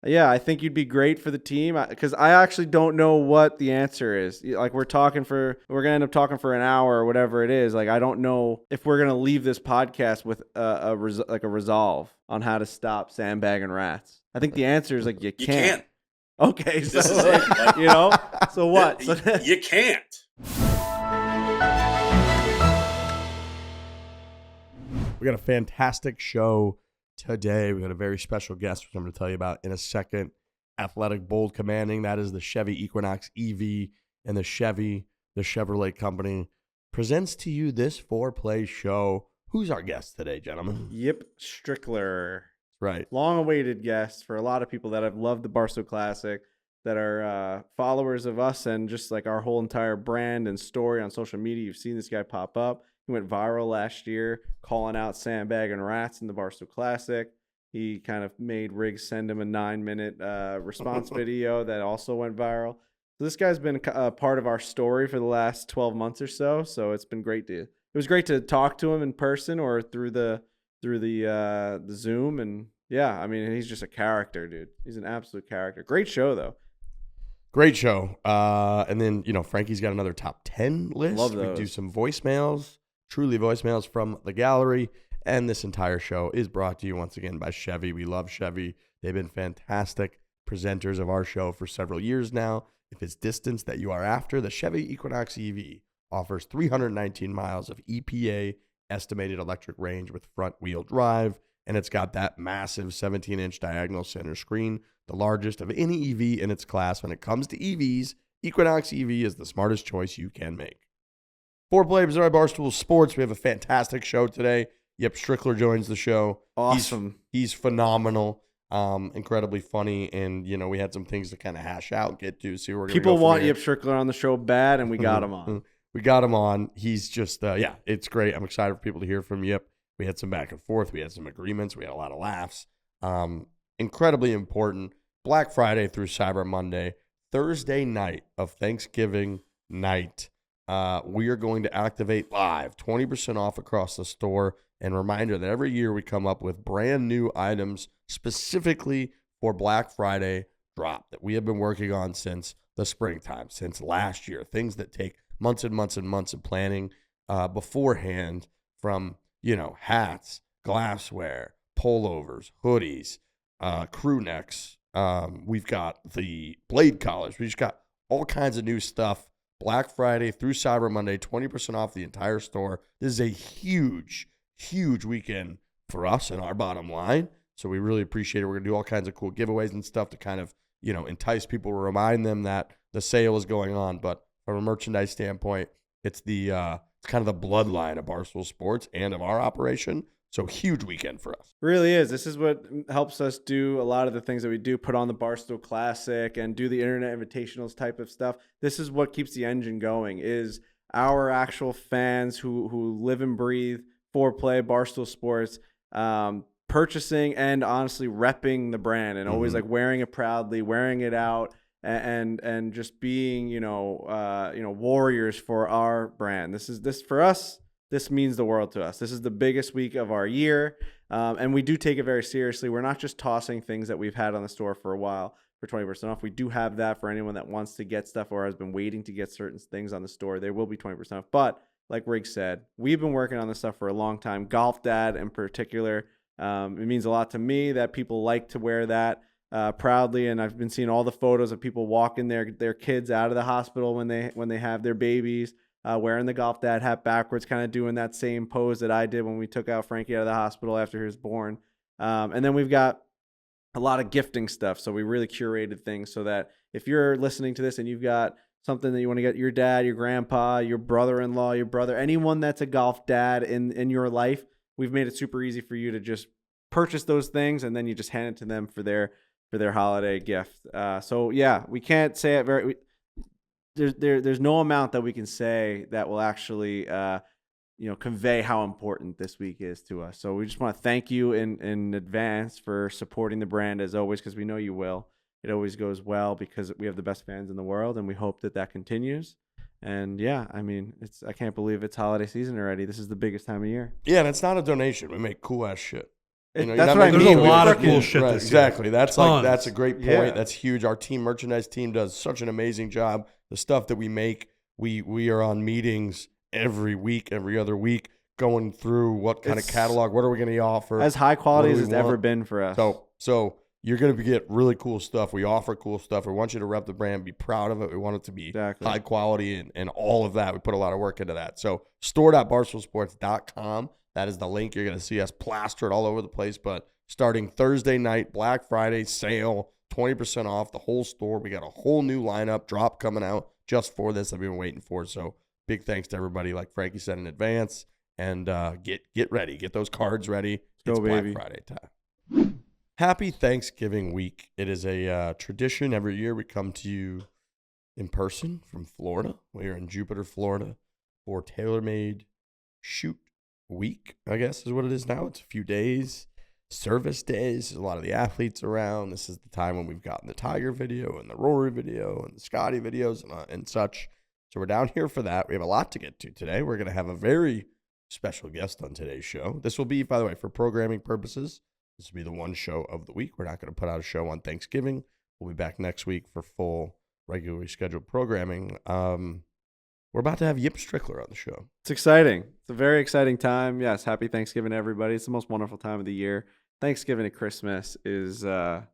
Yeah, I think you'd be great for the team because I actually don't know what the answer is. Like we're gonna end up talking for an hour or whatever it is. Like I don't know if we're gonna leave this podcast with a resolve on how to stop sandbagging rats. I think the answer is like you You can't. can't. Okay, so This is it. Like, you know, so what? You can't. We got a fantastic show today. We got a very special guest, which I'm going to tell you about in a second. Athletic, bold, commanding. That is the Chevy Equinox EV, and the Chevrolet company, presents to you this four-play show. Who's our guest today, gentlemen? Yip Strickler. Right. Long-awaited guest for a lot of people that have loved the Barstool Classic, that are followers of us and just like our whole entire brand and story on social media. You've seen this guy pop up. He went viral last year calling out sandbagging rats in the Barstool Classic. He kind of made Riggs send him a 9-minute response video that also went viral. So this guy's been a part of our story for the last 12 months or so. So it's been great it was great to talk to him in person or through the Zoom. And yeah, I mean, he's just a character, dude. He's an absolute character. Great show though. Great show. And then, Frankie's got another top 10 list. Love those. We do some voicemails, truly voicemails from the gallery. And this entire show is brought to you once again by Chevy. We love Chevy. They've been fantastic presenters of our show for several years now. If it's distance that you are after, the Chevy Equinox EV offers 319 miles of EPA estimated electric range with front-wheel drive. And it's got that massive 17-inch diagonal center screen, the largest of any EV in its class. When it comes to EVs, Equinox EV is the smartest choice you can make. Foreplay presented by Barstool Sports. We have a fantastic show today. Yip Strickler joins the show. Awesome. He's phenomenal, incredibly funny, and we had some things to kind of hash out, get to, see where we're going to go. People want Yip Strickler on the show bad, and we got him on. We got him on. He's just, it's great. I'm excited for people to hear from Yip. We had some back and forth. We had some agreements. We had a lot of laughs. Incredibly important. Black Friday through Cyber Monday, Thursday night of Thanksgiving night. We are going to activate live 20% off across the store. And reminder that every year we come up with brand new items specifically for Black Friday drop that we have been working on since the springtime, since last year. Things that take months and months and months of planning beforehand, from hats, glassware, pullovers, hoodies, crew necks. We've got the blade collars. We just got all kinds of new stuff. Black Friday through Cyber Monday, 20% off the entire store. This is a huge weekend for us and our bottom line. So we really appreciate it. We're going to do all kinds of cool giveaways and stuff to kind of, entice people, remind them that the sale is going on. But from a merchandise standpoint, it's it's kind of the bloodline of Barstool Sports and of our operation. So huge weekend for us. Really is. This is what helps us do a lot of the things that we do, put on the Barstool Classic and do the Internet Invitationals type of stuff. This is what keeps the engine going, is our actual fans who live and breathe Foreplay, Barstool Sports, purchasing and honestly repping the brand and always like wearing it proudly, wearing it out, and just being warriors for our brand. This for us. This means the world to us. This is the biggest week of our year, and we do take it very seriously. We're not just tossing things that we've had on the store for a while for 20% off. We do have that for anyone that wants to get stuff or has been waiting to get certain things on the store. There will be 20% off, but like Riggs said, we've been working on this stuff for a long time. Golf Dad in particular. It means a lot to me that people like to wear that proudly, and I've been seeing all the photos of people walking their kids out of the hospital when they have their babies, wearing the Golf Dad hat backwards, kind of doing that same pose that I did when we took out Frankie out of the hospital after he was born. And then we've got a lot of gifting stuff, so we really curated things so that if you're listening to this and you've got something that you want to get your dad, your grandpa, your brother-in-law, your brother, anyone that's a golf dad in your life, we've made it super easy for you to just purchase those things, and then you just hand it to them for their holiday gift. So yeah, we can't say it there's no amount that we can say that will actually convey how important this week is to us. So we just want to thank you in advance for supporting the brand as always, because we know you will. It always goes well because we have the best fans in the world, and we hope that continues. And yeah, I mean, I can't believe it's holiday season already. This is the biggest time of year. Yeah, and it's not a donation. We make cool ass shit. That's what I mean. There's a lot of cool shit this year. Exactly. That's a great point. Yeah. That's huge. Our team merchandise team does such an amazing job. The stuff that we make, we are on meetings every week, every other week, going through what kind of catalog, what are we going to offer. As high quality as it's ever been for us. So you're going to get really cool stuff. We offer cool stuff. We want you to rep the brand, be proud of it. We want it to be high quality and all of that. We put a lot of work into that. So store.barstoolsports.com. That is the link. You're going to see us plastered all over the place. But starting Thursday night, Black Friday sale, 20% off the whole store. We got a whole new lineup drop coming out just for this that we've been waiting for. So big thanks to everybody, like Frankie said in advance. And get ready. Get those cards ready. It's Black Friday time. Happy Thanksgiving week. It is a tradition. Every year we come to you in person from Florida. We are in Jupiter, Florida for TaylorMade Shoot Week, I guess is what it is now. It's a few days, service days. There's a lot of the athletes around. This is the time when we've gotten the Tiger video and the Rory video and the Scotty videos and such. So we're down here for that. We have a lot to get to today. We're going to have a very special guest on today's show. This will be, by the way, for programming purposes, this will be the one show of the week. We're not going to put out a show on Thanksgiving. We'll be back next week for full, regularly scheduled programming. We're about to have Yip Strickler on the show. It's exciting. It's a very exciting time. Yes, happy Thanksgiving, everybody. It's the most wonderful time of the year. Thanksgiving and Christmas is it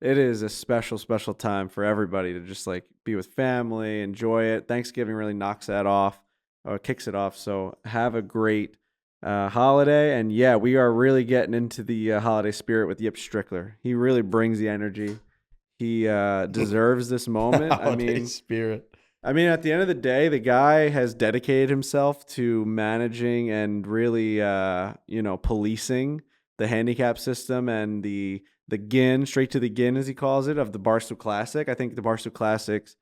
is a special, special time for everybody to just like be with family, enjoy it. Thanksgiving really knocks that off, or kicks it off. So have a great holiday. And yeah, we are really getting into the holiday spirit with Yip Strickler. He really brings the energy. He deserves this moment. Holiday spirit. I mean, at the end of the day, the guy has dedicated himself to managing and really, policing the handicap system and the GIN, straight to the GIN, as he calls it, of the Barstool Classic. I think the Barstool Classic's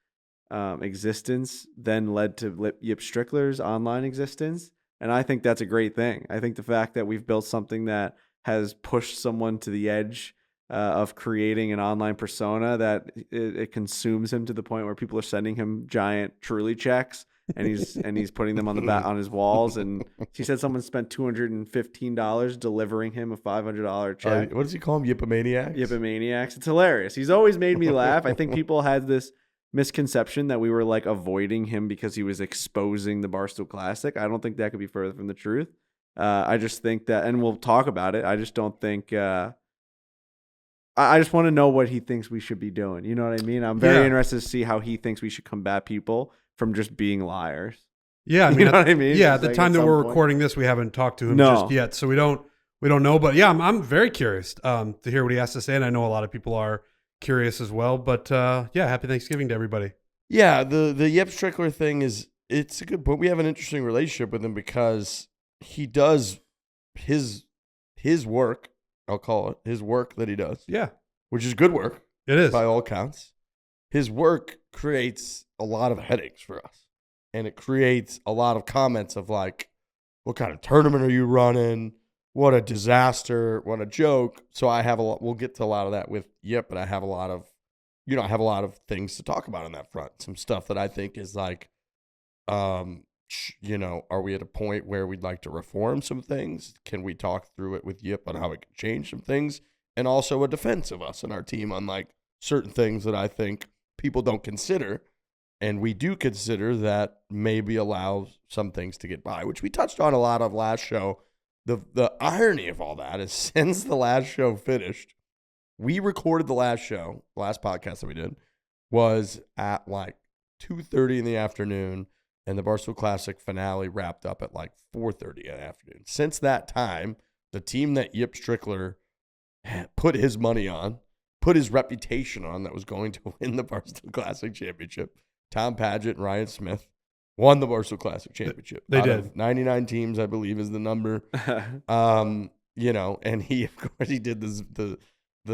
existence then led to Yip Strickler's online existence. And I think that's a great thing. I think the fact that we've built something that has pushed someone to the edge of creating an online persona that it consumes him to the point where people are sending him giant Truly checks and he's putting them on his walls. And he said someone spent $215 delivering him a $500 check. What does he call them? Yipomaniacs? Yipomaniacs. It's hilarious. He's always made me laugh. I think people had this misconception that we were like avoiding him because he was exposing the Barstool Classic. I don't think that could be further from the truth. I just think that, and we'll talk about it. I just don't think. I just want to know what he thinks we should be doing. You know what I mean? I'm very interested to see how he thinks we should combat people from just being liars. Yeah, I mean, you know what I mean? Yeah, at the time that we're recording this, we haven't talked to him just yet, so we don't know. But yeah, I'm very curious to hear what he has to say, and I know a lot of people are curious as well. But happy Thanksgiving to everybody. Yeah, the Yip Strickler thing it's a good point. We have an interesting relationship with him because he does his work. I'll call it his work that he does. Yeah. Which is good work. It is. By all accounts. His work creates a lot of headaches for us. And it creates a lot of comments of like, what kind of tournament are you running? What a disaster. What a joke. So we'll get to a lot of that with Yip, but I have a lot of things to talk about on that front. Some stuff that I think is like, are we at a point where we'd like to reform some things? Can we talk through it with Yip on how we can change some things? And also a defense of us and our team on like certain things that I think people don't consider. And we do consider that maybe allow some things to get by, which we touched on a lot of last show. The irony of all that is since the last show finished, we recorded the last podcast that we did was at like 2:30 in the afternoon. And the Barstool Classic finale wrapped up at like 4:30 in the afternoon. Since that time, the team that Yip Strickler put his money on, put his reputation on that was going to win the Barstool Classic Championship, Tom Padgett and Ryan Smith, won the Barstool Classic Championship. They did. 99 teams, I believe, is the number. And he, of course, he did the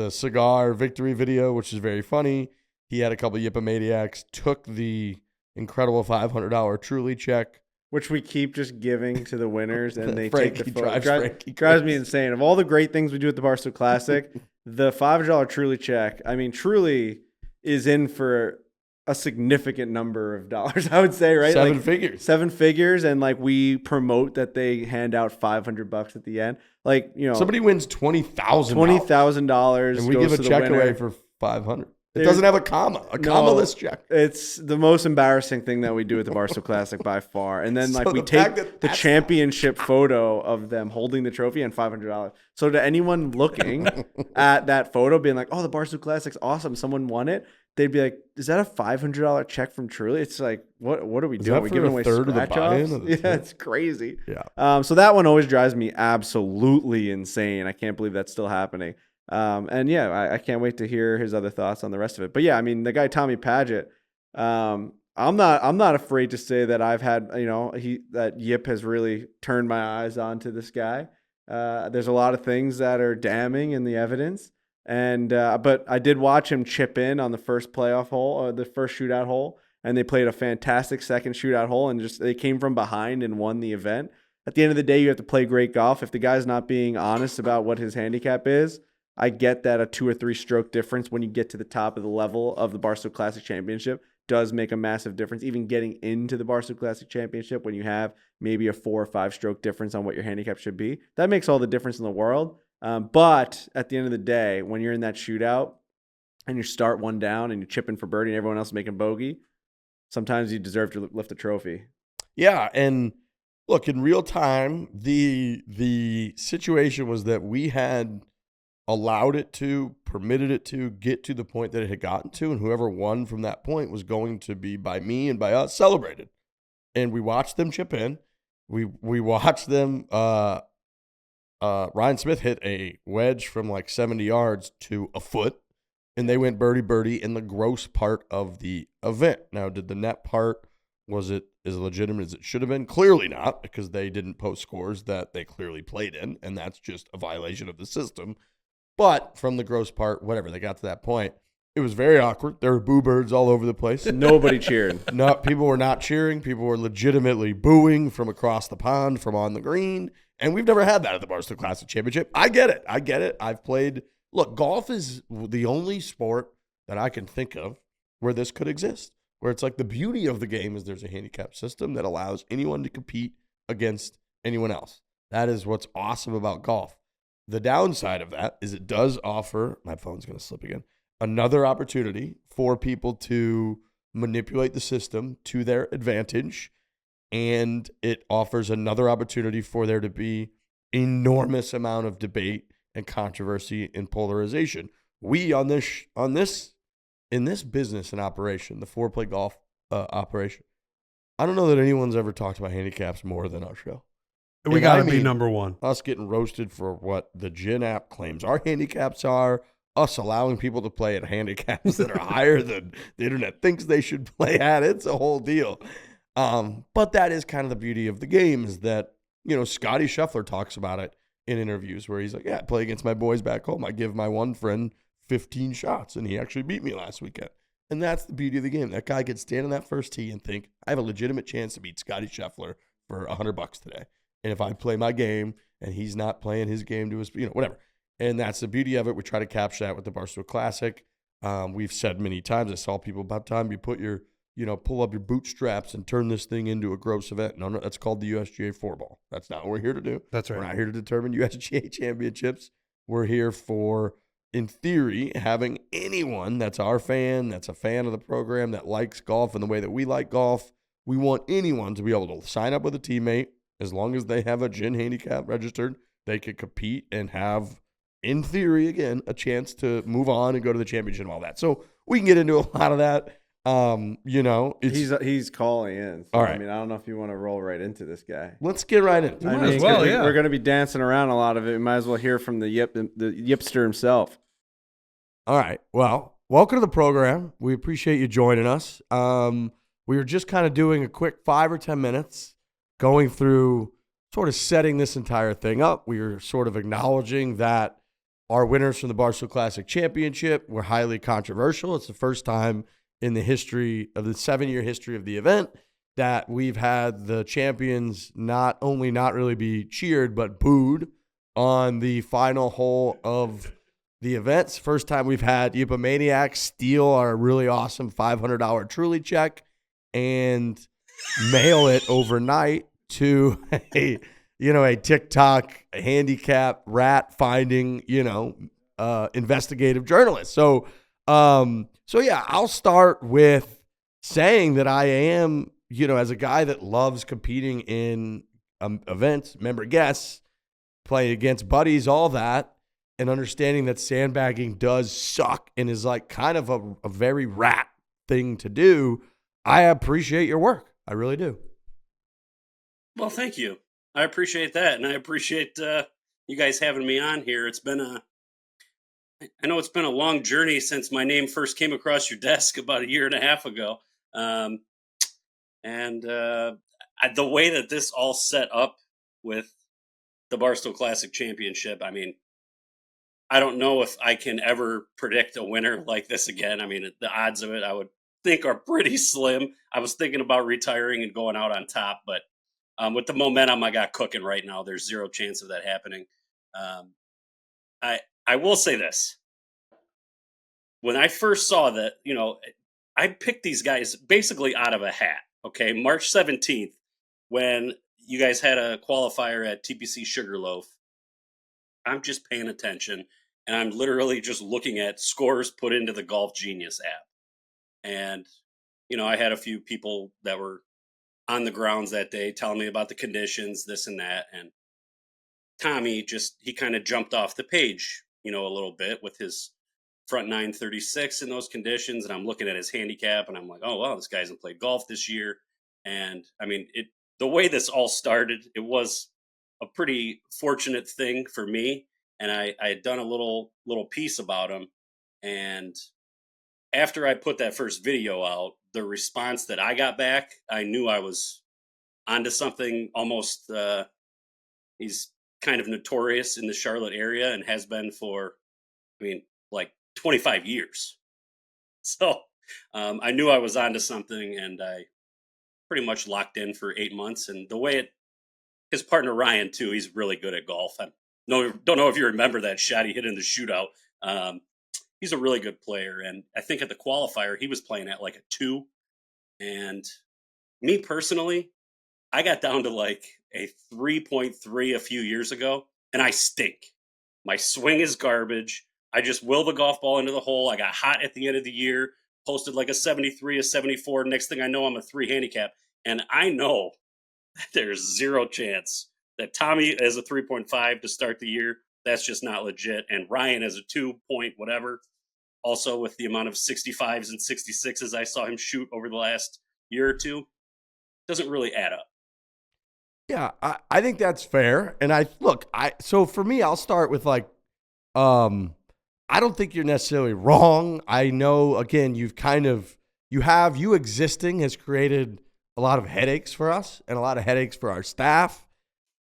cigar victory video, which is very funny. He had a couple of Yipomaniacs, took the incredible $500 Truly check, which we keep just giving to the winners, and they Frankie take the photo. Drives me insane. Of all the great things we do at the Barstool Classic, the $500 Truly check. I mean, Truly is in for a significant number of dollars, I would say, right? Seven figures. 7 figures. And like we promote that they hand out $500 at the end. Like, you know, somebody wins $20,000. $20,000. And we give a check away for $500. It doesn't have a comma, comma-less check. It's the most embarrassing thing that we do at the Barstool Classic by far. And then like So we the take fact the championship photo of them holding the trophy and $500. So to anyone looking at that photo being like, oh, the Barstool Classic's awesome, someone won it, they'd be like, is that a $500 check from Truly? It's like, what are we doing? Are we giving away scratch-offs? Yeah, it's crazy. Yeah. So that one always drives me absolutely insane. I can't believe that's still happening. And yeah, I can't wait to hear his other thoughts on the rest of it. But yeah, I mean, the guy Tommy Paget, I'm not afraid to say that I've had, you know, that Yip has really turned my eyes onto this guy. There's a lot of things that are damning in the evidence, and but I did watch him chip in on the first playoff hole, or the first shootout hole, and they played a fantastic second shootout hole, and just they came from behind and won the event. At the end of the day, you have to play great golf. If the guy's not being honest about what his handicap is, I get that a 2 or 3 stroke difference when you get to the top of the level of the Barstool Classic Championship does make a massive difference. Even getting into the Barstool Classic Championship when you have maybe a 4 or 5 stroke difference on what your handicap should be, that makes all the difference in the world. But at the end of the day, when you're in that shootout and you start one down and you're chipping for birdie and everyone else is making bogey, sometimes you deserve to lift a trophy. Yeah, and look, in real time, the situation was that we had allowed it to, permitted it to get to the point that it had gotten to, and whoever won from that point was going to be, by me and by us, celebrated. And we watched them chip in. We watched them. Ryan Smith hit a wedge from like 70 yards to a foot, and they went birdie in the gross part of the event. Now, did the net part, was it as legitimate as it should have been? Clearly not, because they didn't post scores that they clearly played in, and that's just a violation of the system. But from the gross part, whatever, they got to that point, it was very awkward. There were boo birds all over the place. Nobody cheered. No, people were not cheering. People were legitimately booing from across the pond, from on the green. And we've never had that at the Barstool Classic Championship. I get it. I've played. Look, golf is the only sport that I can think of where this could exist, where it's like the beauty of the game is there's a handicap system that allows anyone to compete against anyone else. That is what's awesome about golf. The downside of that is it does offer, my phone's going to slip again, another opportunity for people to manipulate the system to their advantage. And it offers another opportunity for there to be enormous amount of debate and controversy and polarization. We in this business and operation, the foreplay golf operation, I don't know that anyone's ever talked about handicaps more than our show. We got to be number one. Us getting roasted for what the Gin app claims our handicaps are, us allowing people to play at handicaps that are higher than the internet thinks they should play at. It's a whole deal. But that is kind of the beauty of the game, is that, you know, Scotty Scheffler talks about it in interviews where he's like, yeah, I play against my boys back home. I give my one friend 15 shots, and he actually beat me last weekend. And that's the beauty of the game. That guy could stand on that first tee and think, I have a legitimate chance to beat Scotty Scheffler for $100 today. And if I play my game and he's not playing his game to his, you know, whatever. And that's the beauty of it. We try to capture that with the Barstool Classic. We've said many times, I saw people, about time you put your, you know, pull up your bootstraps and turn this thing into a gross event. No, that's called the USGA 4-ball. That's not what we're here to do. That's right. We're not here to determine USGA championships. We're here for, in theory, having anyone that's our fan, that's a fan of the program, that likes golf in the way that we like golf. We want anyone to be able to sign up with a teammate. As long as they have a Gin handicap registered, they could compete and have, in theory, again, a chance to move on and go to the championship and all that. So we can get into a lot of that. You know, he's calling in. So, all right. I mean, I don't know if you want to roll right into this guy. Let's get right into it. Might as well, yeah. We're going to be dancing around a lot of it. We might as well hear from the Yipster himself. All right. Well, welcome to the program. We appreciate you joining us. We were just kind of doing a quick 5 or 10 minutes going through sort of setting this entire thing up. We were sort of acknowledging that our winners from the Barstool Classic Championship were highly controversial. It's the first time in the history of the 7-year history of the event that we've had the champions not only not really be cheered, but booed on the final hole of the events. First time we've had Yipomaniacs steal our really awesome $500 Truly check and mail it overnight to a TikTok handicap rat finding, investigative journalist. So yeah, I'll start with saying that I am, as a guy that loves competing in events, member guests, playing against buddies, all that, and understanding that sandbagging does suck and is like kind of a very rat thing to do. I appreciate your work. I really do. Well, thank you. I appreciate that. And I appreciate you guys having me on here. I know it's been a long journey since my name first came across your desk about a year and a half ago. The way that this all set up with the Barstool Classic Championship, I mean, I don't know if I can ever predict a winner like this again. I mean, the odds of it, I would think, are pretty slim. I was thinking about retiring and going out on top, but with the momentum I got cooking right now, there's zero chance of that happening. I will say this. When I first saw that, I picked these guys basically out of a hat. Okay, March 17th, when you guys had a qualifier at TPC Sugarloaf, I'm just paying attention, and I'm literally just looking at scores put into the Golf Genius app. And, I had a few people that were on the grounds that day telling me about the conditions, this and that. And Tommy he kind of jumped off the page, a little bit with his front 936 in those conditions. And I'm looking at his handicap and I'm like, oh, wow, this guy hasn't played golf this year. And I mean, the way this all started, it was a pretty fortunate thing for me. And I had done a little piece about him. And after I put that first video out, the response that I got back, I knew I was onto something. Almost, he's kind of notorious in the Charlotte area and has been for, like 25 years. So I knew I was onto something, and I pretty much locked in for 8 months. And the way his partner Ryan too, he's really good at golf. Don't know if you remember that shot he hit in the shootout. He's a really good player. And I think at the qualifier, he was playing at like a 2. And me personally, I got down to like a 3.3 a few years ago, and I stink. My swing is garbage. I just will the golf ball into the hole. I got hot at the end of the year, posted like a 73, a 74. Next thing I know, I'm a 3 handicap. And I know that there's zero chance that Tommy has a 3.5 to start the year. That's just not legit. And Ryan has a 2 point whatever. Also, with the amount of 65s and 66s I saw him shoot over the last year or two, doesn't really add up. Yeah, I think that's fair. And so for me, I'll start with like, I don't think you're necessarily wrong. I know, again, you existing has created a lot of headaches for us and a lot of headaches for our staff.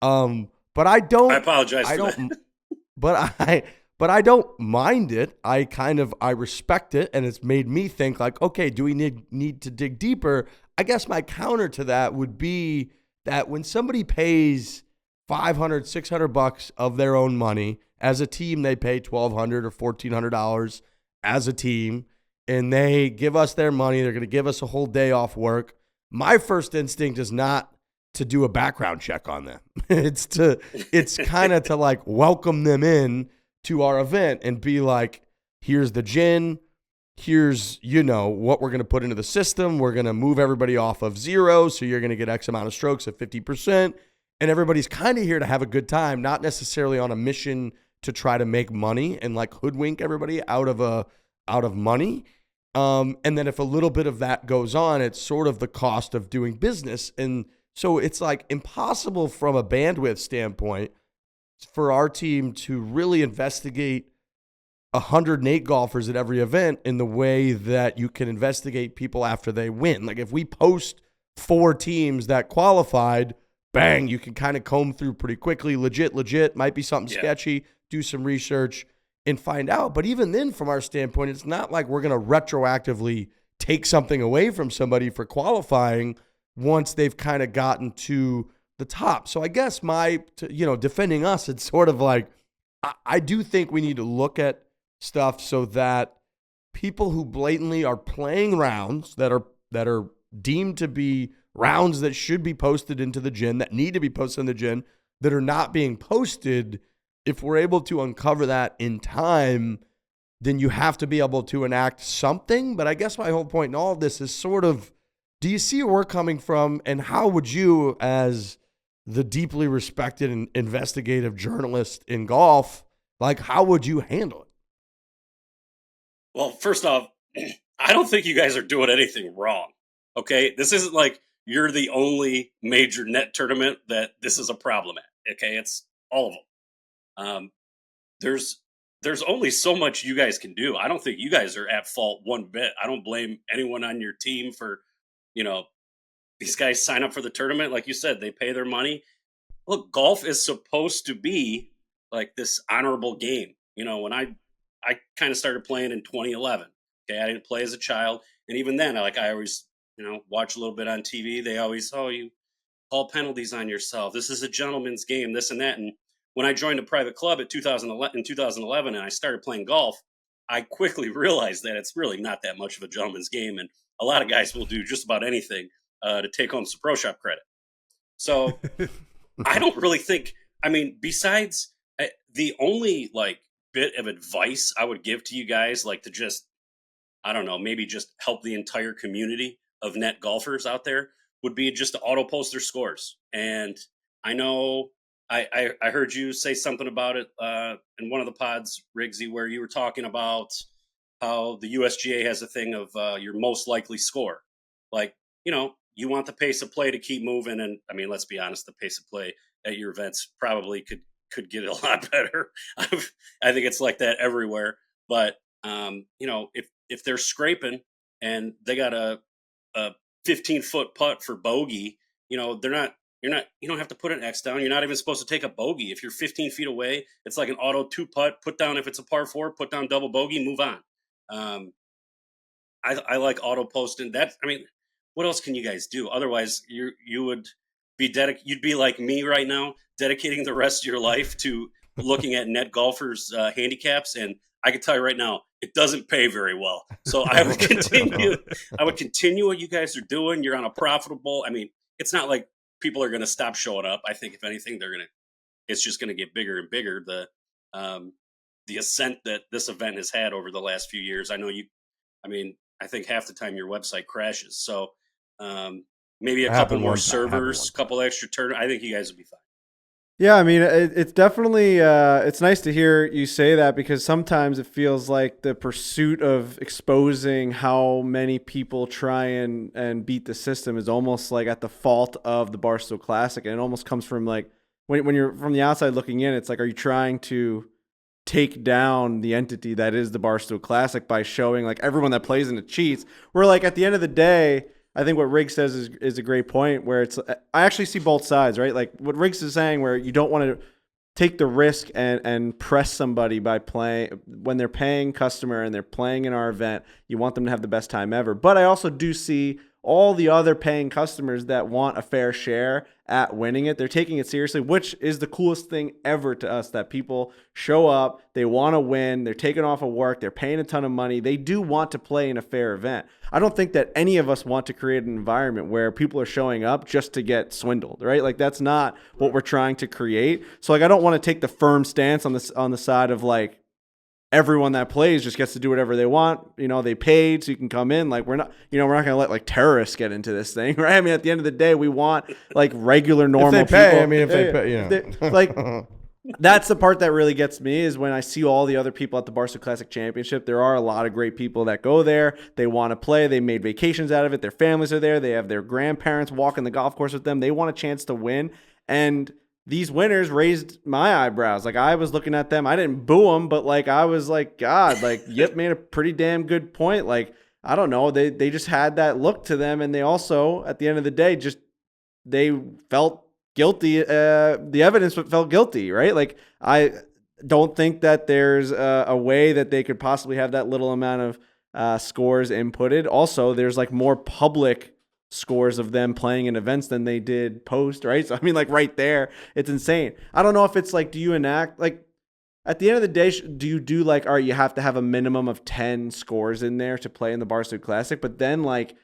But I apologize for that. But I don't mind it. I respect it, and it's made me think like, okay, do we need to dig deeper? I guess my counter to that would be that when somebody pays $500, $600 of their own money, as a team they pay $1,200 or $1,400 as a team, and they give us their money, they're going to give us a whole day off work. My first instinct is not to do a background check on them. It's kind of to like welcome them in to our event and be like, here's the gin, here's, what we're going to put into the system. We're going to move everybody off of 0. So you're going to get X amount of strokes at 50%. And everybody's kind of here to have a good time, not necessarily on a mission to try to make money and like hoodwink everybody out of money. And then if a little bit of that goes on, it's sort of the cost of doing business. And so it's like impossible from a bandwidth standpoint for our team to really investigate 108 golfers at every event in the way that you can investigate people after they win. Like if we post 4 teams that qualified, bang, you can kind of comb through pretty quickly. Legit, might be something sketchy, do some research and find out. But even then, from our standpoint, it's not like we're going to retroactively take something away from somebody for qualifying once they've kind of gotten to the top. So I guess defending us, it's sort of like, I do think we need to look at stuff so that people who blatantly are playing rounds that are deemed to be rounds that should be posted into the gin, that need to be posted in the gin, that are not being posted, if we're able to uncover that in time, then you have to be able to enact something. But I guess my whole point in all of this is sort of, do you see where we're coming from, and how would you, as the deeply respected and investigative journalist in golf, like, how would you handle it? Well, first off, I don't think you guys are doing anything wrong. Okay, this isn't like you're the only major net tournament that this is a problem at. Okay, it's all of them. There's only so much you guys can do. I don't think you guys are at fault one bit. I don't blame anyone on your team for, these guys sign up for the tournament. Like you said, they pay their money. Look, golf is supposed to be like this honorable game. When I kind of started playing in 2011. Okay, I didn't play as a child, and even then, I always, watch a little bit on TV. They always, you call penalties on yourself. This is a gentleman's game, this and that. And when I joined a private club in 2011, and I started playing golf, I quickly realized that it's really not that much of a gentleman's game, and a lot of guys will do just about anything to take home some pro shop credit. So I don't really think. Besides the only bit of advice I would give to you guys, to just, I don't know, maybe just help the entire community of net golfers out there, would be just to auto post their scores. And I know I heard you say something about it in one of the pods, Riggsy, where you were talking about how the USGA has a thing of your most likely score. You want the pace of play to keep moving. And let's be honest, the pace of play at your events probably could get a lot better. I think it's like that everywhere. But if they're scraping and they got a 15-foot putt for bogey, you don't have to put an X down. You're not even supposed to take a bogey. If you're 15 feet away, it's like an auto 2-putt, put down. If it's a par 4, put down double bogey, move on. I like auto posting that. What else can you guys do? Otherwise you would be you'd be like me right now, dedicating the rest of your life to looking at net golfers handicaps. And I can tell you right now, it doesn't pay very well. So I would continue what you guys are doing. You're on a profitable. It's not like people are going to stop showing up. I think if anything, it's just going to get bigger and bigger. The ascent that this event has had over the last few years. I know I think half the time your website crashes. So maybe a couple more servers, a couple extra tournaments. I think you guys would be fine. Yeah, it's definitely it's nice to hear you say that, because sometimes it feels like the pursuit of exposing how many people try and beat the system is almost like at the fault of the Barstool Classic, and it almost comes from when you're from the outside looking in, it's like, are you trying to take down the entity that is the Barstool Classic by showing everyone that plays in it cheats? Where at the end of the day, I think what Riggs says is a great point, where I actually see both sides, right? Like what Riggs is saying, where you don't want to take the risk and press somebody by playing when they're paying customer and they're playing in our event. You want them to have the best time ever. But I also do see all the other paying customers that want a fair share at winning it. They're taking it seriously, which is the coolest thing ever to us, that people show up, they want to win, they're taking off of work, they're paying a ton of money. They do want to play in a fair event. I don't think that any of us want to create an environment where people are showing up just to get swindled, right? That's not what we're trying to create. So I don't want to take the firm stance on the side of everyone that plays just gets to do whatever they want. They paid, so you can come in. We're not going to let terrorists get into this thing, right? At the end of the day, we want regular, normal if they people. pay, if they pay, that's the part that really gets me, is when I see all the other people at the Barstool Classic Championship. There are a lot of great people that go there. They want to play. They made vacations out of it. Their families are there. They have their grandparents walking the golf course with them. They want a chance to win. And these winners raised my eyebrows. I was looking at them. I didn't boo them, but I was like, God, Yip made a pretty damn good point. I don't know. They just had that look to them. And they also, at the end of the day, they felt guilty. The evidence felt guilty, right? I don't think that there's a way that they could possibly have that little amount of scores inputted. Also, there's more public scores of them playing in events than they did post, right? So right there, it's insane. I don't know if it's do you enact at the end of the day, do you do like, all right, you have to have a minimum of 10 scores in there to play in the Barstool Classic, but then like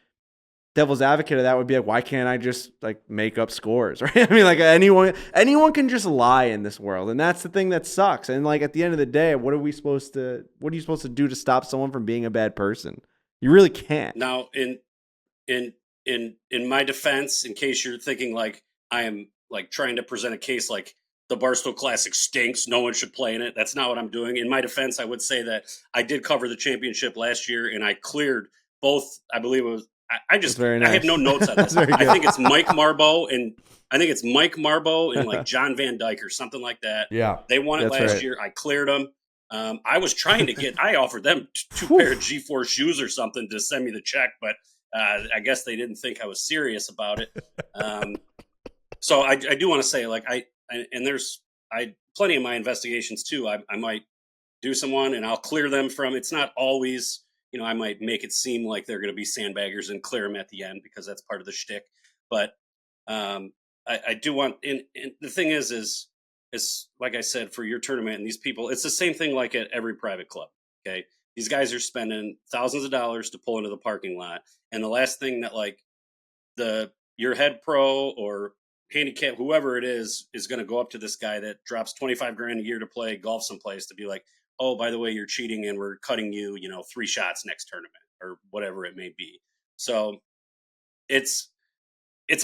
devil's advocate of that would be like, why can't I just like make up scores, right? I mean, like anyone can just lie in this world, and that's the thing that sucks. And like at the end of the day, what are you supposed to do to stop someone from being a bad person? You really can't. Now, in my defense, in case you're thinking like I am like trying to present a case like the Barstool Classic stinks, no one should play in it. That's not what I'm doing. In my defense, I would say that I did cover the championship last year, and I cleared both. I believe it was. I have no notes on this. I think it's Mike Marbo and like John Van Dyke or something like that. Yeah, they won it last year. I cleared them. I was trying to get. I offered them two pair of G4 shoes or something to send me the check, but I guess they didn't think I was serious about it. So I do want to say, like there's plenty of my investigations too. I might do someone and I'll clear them from. It's not always. I might make it seem like they're going to be sandbaggers and clear them at the end because that's part of the shtick. But I do want, and the thing is like I said, for your tournament and these people, it's the same thing like at every private club. Okay. These guys are spending thousands of dollars to pull into the parking lot. And the last thing that like your head pro or handicap, whoever it is going to go up to this guy that drops $25,000 a year to play golf someplace to be like, oh, by the way, you're cheating and we're cutting you, 3 shots next tournament or whatever it may be. So it's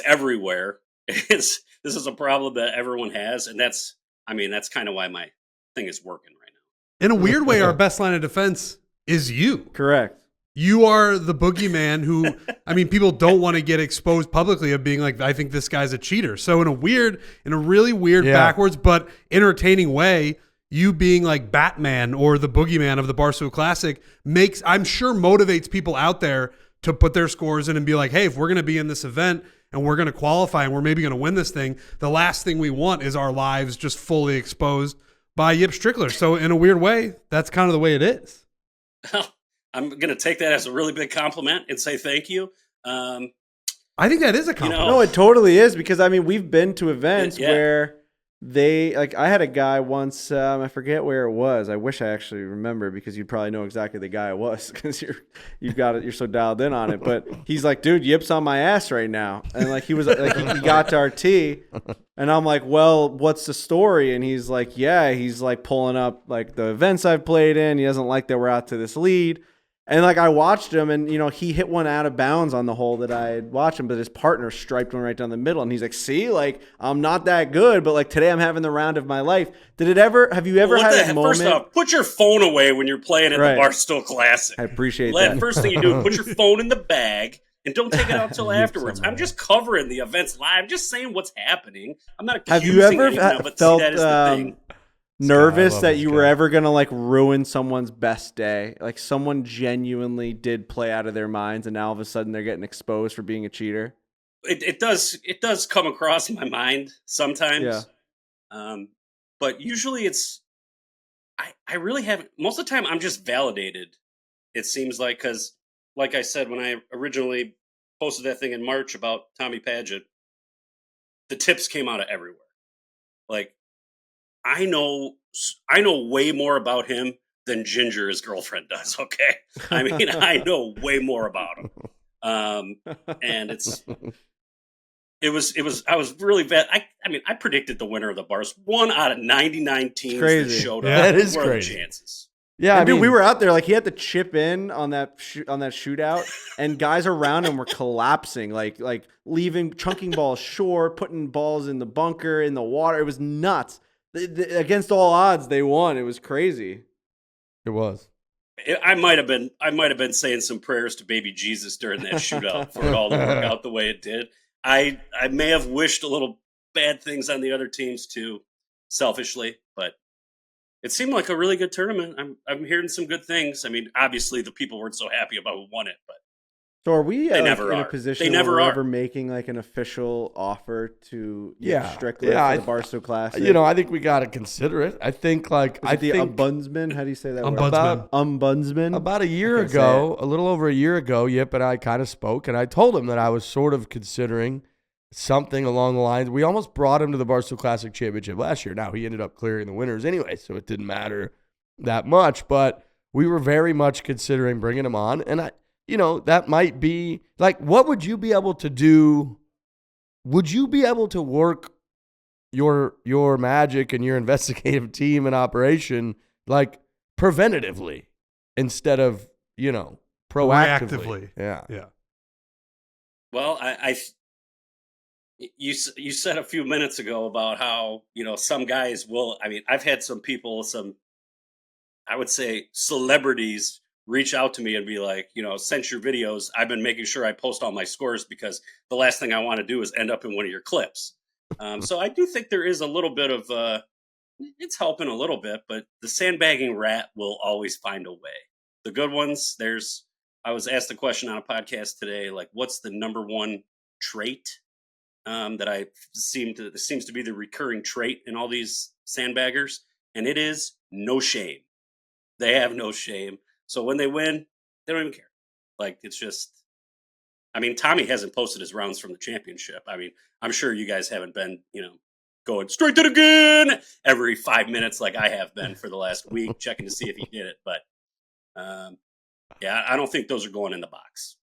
everywhere. This is a problem that everyone has. And that's kind of why my thing is working right now. In a weird way, our best line of defense is you. Correct. You are the boogeyman who, people don't want to get exposed publicly of being like, I think this guy's a cheater. So in a really weird, backwards, but entertaining way, you being like Batman or the boogeyman of the Barstool Classic I'm sure motivates people out there to put their scores in and be like, hey, if we're going to be in this event and we're going to qualify and we're maybe going to win this thing, the last thing we want is our lives just fully exposed by Yip Strickler. So in a weird way, that's kind of the way it is. I'm going to take that as a really big compliment and say thank you. I think that is a compliment. No, it totally is, because we've been to events where they like. I had a guy once. I forget where it was. I wish I actually remember, because you'd probably know exactly the guy it was, because you're so dialed in on it. But he's like, dude, Yip's on my ass right now, and like he was like he got to our tee, and I'm like, well, what's the story? And he's like, he's like pulling up like the events I've played in. He doesn't like that we're out to this lead. And like I watched him, and he hit one out of bounds on the hole that I had watched him, but his partner striped one right down the middle, and he's like, "See, like I'm not that good, but like today I'm having the round of my life." Have you ever had a moment? First off, put your phone away when you're playing at the Barstool Classic. I appreciate that. First thing you do, put your phone in the bag and don't take it out until afterwards. I'm just covering the events live. I'm just saying what's happening. I'm not accusing anyone, but felt, see, that is the thing. Nervous that you were ever going to like ruin someone's best day? Like someone genuinely did play out of their minds, and now all of a sudden they're getting exposed for being a cheater? It does come across my mind sometimes. Yeah. But usually I really haven't. Most of the time I'm just validated, it seems like, because like I said, when I originally posted that thing in March about Tommy Padgett, the tips came out of everywhere. Like, I know way more about him than Ginger, his girlfriend, does. Okay. I know way more about him. And I was really bad. I predicted the winner of the Bars. 1 out of 99 teams that showed up. That is what crazy. Are the chances? Yeah, dude, we were out there. Like he had to chip in on that shootout, and guys around him were collapsing, like leaving chunking balls short, putting balls in the bunker, in the water. It was nuts. Against all odds, they won. It was crazy. It was. I might have been saying some prayers to baby Jesus during that shootout for it all to work out the way it did. I may have wished a little bad things on the other teams too, selfishly, but it seemed like a really good tournament. I'm hearing some good things. Obviously the people weren't so happy about who won it, but so are we in a position where we're ever making like an official offer to Yip Strickler for the Barstool Classic? I think we got to consider it. I think like the ombudsman. How do you say that? Ombudsman. About a year ago, a little over a year ago, Yip and I kind of spoke, and I told him that I was sort of considering something along the lines. We almost brought him to the Barstool Classic Championship last year. Now, he ended up clearing the winners anyway, so it didn't matter that much. But we were very much considering bringing him on. And, that might be, like, what would you be able to do? Would you be able to work your magic and your investigative team and operation, like, preventatively instead of, proactively? Yeah. Well, you said a few minutes ago about how, some guys will, I've had some people, I would say celebrities reach out to me and be like, since your videos, I've been making sure I post all my scores because the last thing I want to do is end up in one of your clips. So I do think there is a little bit of, it's helping a little bit, but the sandbagging rat will always find a way. The good ones, I was asked a question on a podcast today, like, what's the number one trait that seems to be the recurring trait in all these sandbaggers? And it is no shame. They have no shame. So when they win, they don't even care. Like, it's just, Tommy hasn't posted his rounds from the championship. I'm sure you guys haven't been, going straight to the gun every 5 minutes like I have been for the last week, checking to see if he did it. But yeah, I don't think those are going in the box.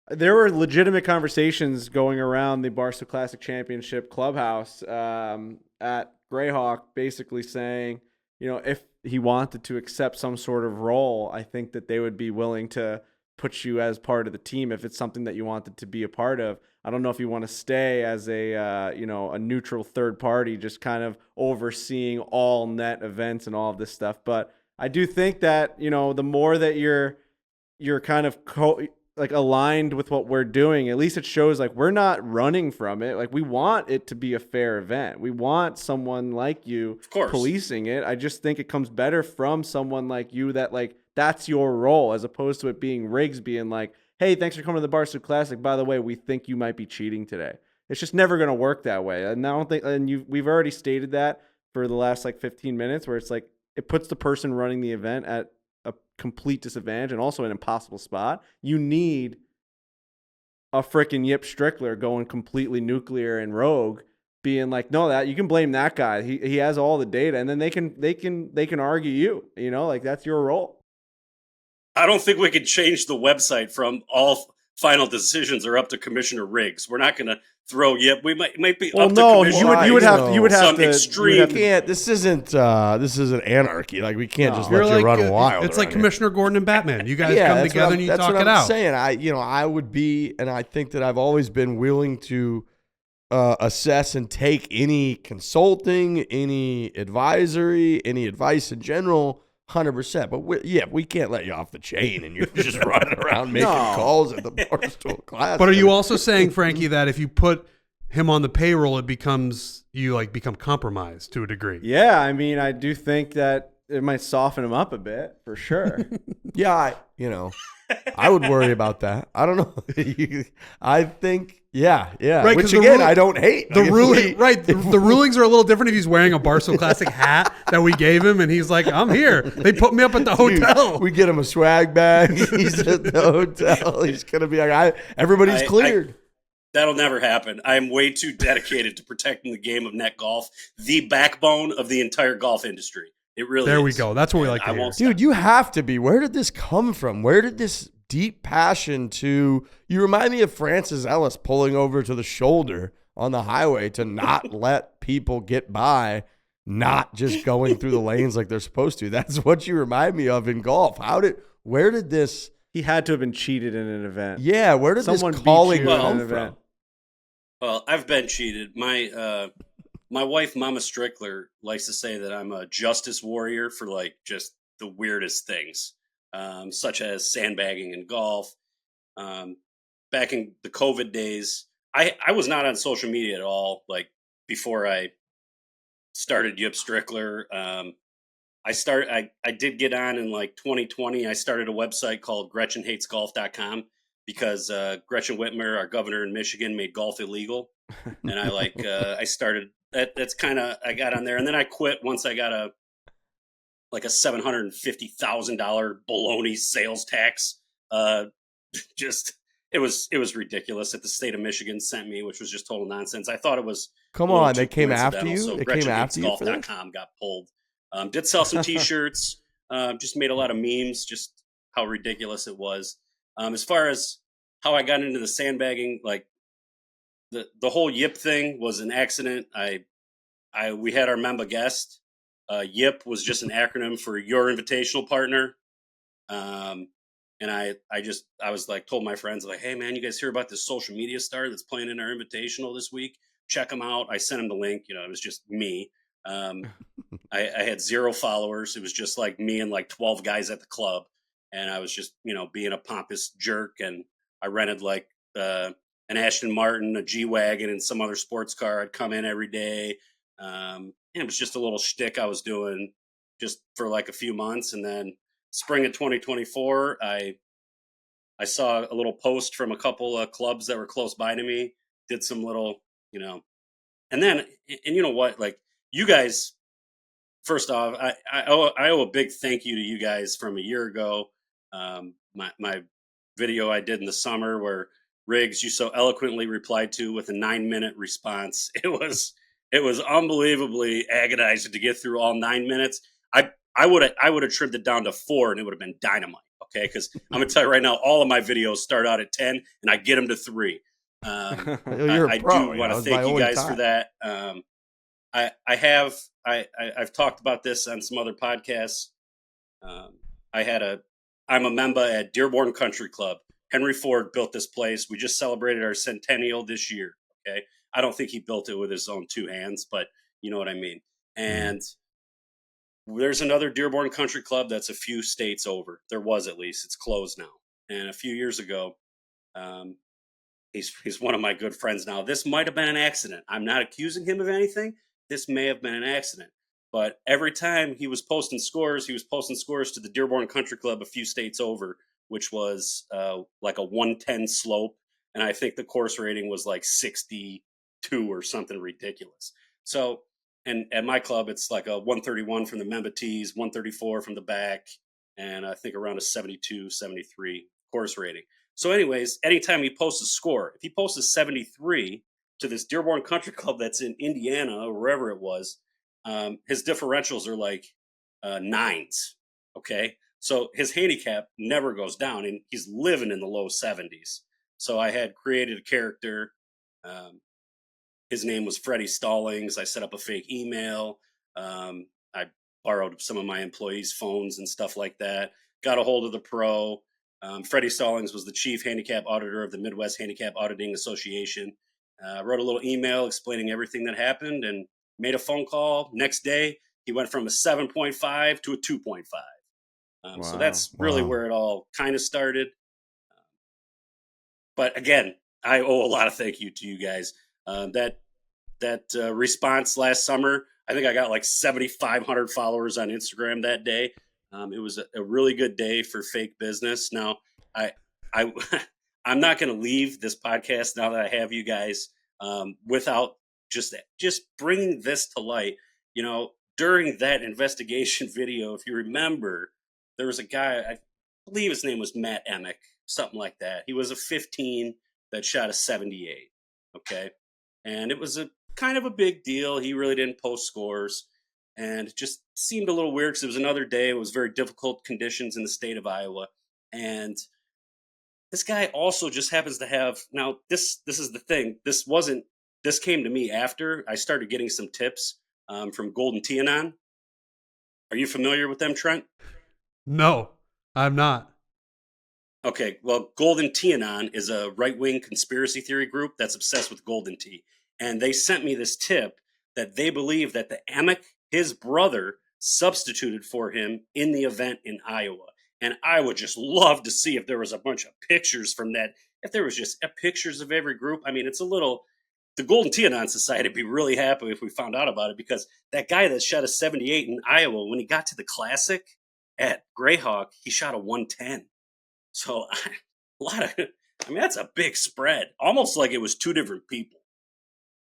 There were legitimate conversations going around the Barstool Classic Championship clubhouse at Greyhawk, basically saying, if he wanted to accept some sort of role, I think that they would be willing to put you as part of the team if it's something that you wanted to be a part of. I don't know if you want to stay as a neutral third party, just kind of overseeing all net events and all of this stuff. But I do think that, the more that you're kind of aligned with what we're doing, at least it shows like we're not running from it. Like, we want it to be a fair event. We want someone like you of course policing it. I just think it comes better from someone like you that, like, that's your role, as opposed to it being Riggs being like, hey, thanks for coming to the Barstool Classic. By the way, we think you might be cheating today. It's just never going to work that way. And I don't think, we've already stated that for the last 15 minutes, where it's like, it puts the person running the event at a complete disadvantage and also an impossible spot. You need a freaking Yip Strickler going completely nuclear and rogue, being like, no, that you can blame that guy. He has all the data, and then they can argue you. Like, that's your role. I don't think we could change the website from all final decisions are up to Commissioner Riggs. We're not going to throw Yip. We might be up to Commissioner. You would have some to extreme. We can't. This isn't anarchy. Like, we can't just let you run wild. It's like here. Commissioner Gordon and Batman. You guys come together and you talk it out. That's what I'm saying. I would be, and I think that I've always been willing to assess and take any consulting, any advisory, any advice in general. 100%, but we can't let you off the chain and you're just running around making calls at the Barstool Classic. But are you also saying, Frankie, that if you put him on the payroll, it becomes become compromised to a degree? Yeah, I do think that it might soften him up a bit, for sure. Yeah, I would worry about that. I don't know. I think, yeah. Right, which again, I don't hate. The ruling, right? The rulings are a little different if he's wearing a Barstool Classic hat that we gave him, and he's like, "I'm here." They put me up at the hotel. Dude, we get him a swag bag. He's at the hotel. He's gonna be like, everybody's cleared. That'll never happen. I'm way too dedicated to protecting the game of net golf, the backbone of the entire golf industry. It really there is. We go. That's what we like to hear. Dude, you have to be. Where did this come from? Where did this deep passion to... You remind me of Francis Ellis pulling over to the shoulder on the highway to not let people get by, not just going through the lanes like they're supposed to. That's what you remind me of in golf. Where did this... He had to have been cheated in an event. Yeah, where did someone this calling come from? Well, I've been cheated. My wife, Mama Strickler, likes to say that I'm a justice warrior for just the weirdest things, such as sandbagging in golf. Back in the COVID days, I was not on social media at all. Before I started Yip Strickler, I did get on in 2020. I started a website called GretchenHatesGolf.com because Gretchen Whitmer, our governor in Michigan, made golf illegal, and I started. That's kind of, I got on there, and then I quit once I got a $750,000 baloney sales tax. Just it was ridiculous that the state of Michigan sent me, which was just total nonsense. I thought it was Come a little on, too they came after coincidental. you? So They came after you for this? GretchenHatesGolf.com got pulled. Did sell some T-shirts. Just made a lot of memes. Just how ridiculous it was. As far as how I got into the sandbagging, like the whole Yip thing was an accident. We had our member guest. Yip was just an acronym for Your Invitational Partner. And I was like, told my friends, like, hey man, you guys hear about this social media star that's playing in our invitational this week? Check them out. I sent him the link. You know, it was just me. I had 0 followers. It was just like me and like 12 guys at the club. And I was just, you know, being a pompous jerk. And I rented like an Aston Martin, a G-Wagon, and some other sports car. I'd come in every day. And it was just a little shtick I was doing just for like a few months. And then spring of 2024, I saw a little post from a couple of clubs that were close by to me, did some little, you know, and then, and you know what, like you guys, first off, I owe a big thank you to you guys from a year ago. My video I did in the summer where Riggs, you so eloquently replied to with a 9-minute response. It was unbelievably agonizing to get through all 9 minutes. I would have trimmed it down to 4 and it would have been dynamite. Okay. Cause I'm gonna tell you right now, all of my videos start out at 10 and I get them to 3. You're a pro. I do want to thank you guys for that. I've talked about this on some other podcasts. I'm a member at Dearborn Country Club. Henry Ford built this place. We just celebrated our centennial this year. Okay. I don't think he built it with his own 2 hands, but you know what I mean? And there's another Dearborn Country Club that's a few states over. There was, at least. It's closed now. And a few years ago, he's one of my good friends now. This might have been an accident. I'm not accusing him of anything. This may have been an accident. But every time he was posting scores to the Dearborn Country Club a few states over, which was like a 110 slope. And I think the course rating was like 62 or something ridiculous. So, and at my club, it's like a 131 from the member tees, 134 from the back, and I think around a 72, 73 course rating. So anyways, anytime he posts a score, if he posts a 73 to this Dearborn Country Club that's in Indiana or wherever it was, his differentials are like 9s, okay? So his handicap never goes down, and he's living in the low 70s. So I had created a character. His name was Freddie Stallings. I set up a fake email. I borrowed some of my employees' phones and stuff like that. Got a hold of the pro. Freddie Stallings was the chief handicap auditor of the Midwest Handicap Auditing Association. Wrote a little email explaining everything that happened and made a phone call. Next day, he went from a 7.5 to a 2.5. So that's really where it all kind of started. But again, I owe a lot of thank you to you guys. That response last summer, I think I got like 7,500 followers on Instagram that day. It was a really good day for fake business. Now, I'm not going to leave this podcast now that I have you guys without just bringing this to light. You know, during that investigation video, if you remember, there was a guy, I believe his name was Matt Emick, something like that. He was a 15 that shot a 78. Okay. And it was a kind of a big deal. He really didn't post scores, and it just seemed a little weird because it was another day. It was very difficult conditions in the state of Iowa. And this guy also just happens to have, now this is the thing. This came to me after I started getting some tips from Golden Tianon. Are you familiar with them, Trent? No, I'm not. Okay, well, Golden Tianon is a right-wing conspiracy theory group that's obsessed with golden tea. And they sent me this tip that they believe that the Emick, his brother, substituted for him in the event in Iowa. And I would just love to see if there was a bunch of pictures from that. If there was just pictures of every group. I mean, it's a little, the Golden Tianon Society would be really happy if we found out about it, because that guy that shot a 78 in Iowa, when he got to the Classic at Greyhawk, he shot a 110. So that's a big spread. Almost like it was 2 different people.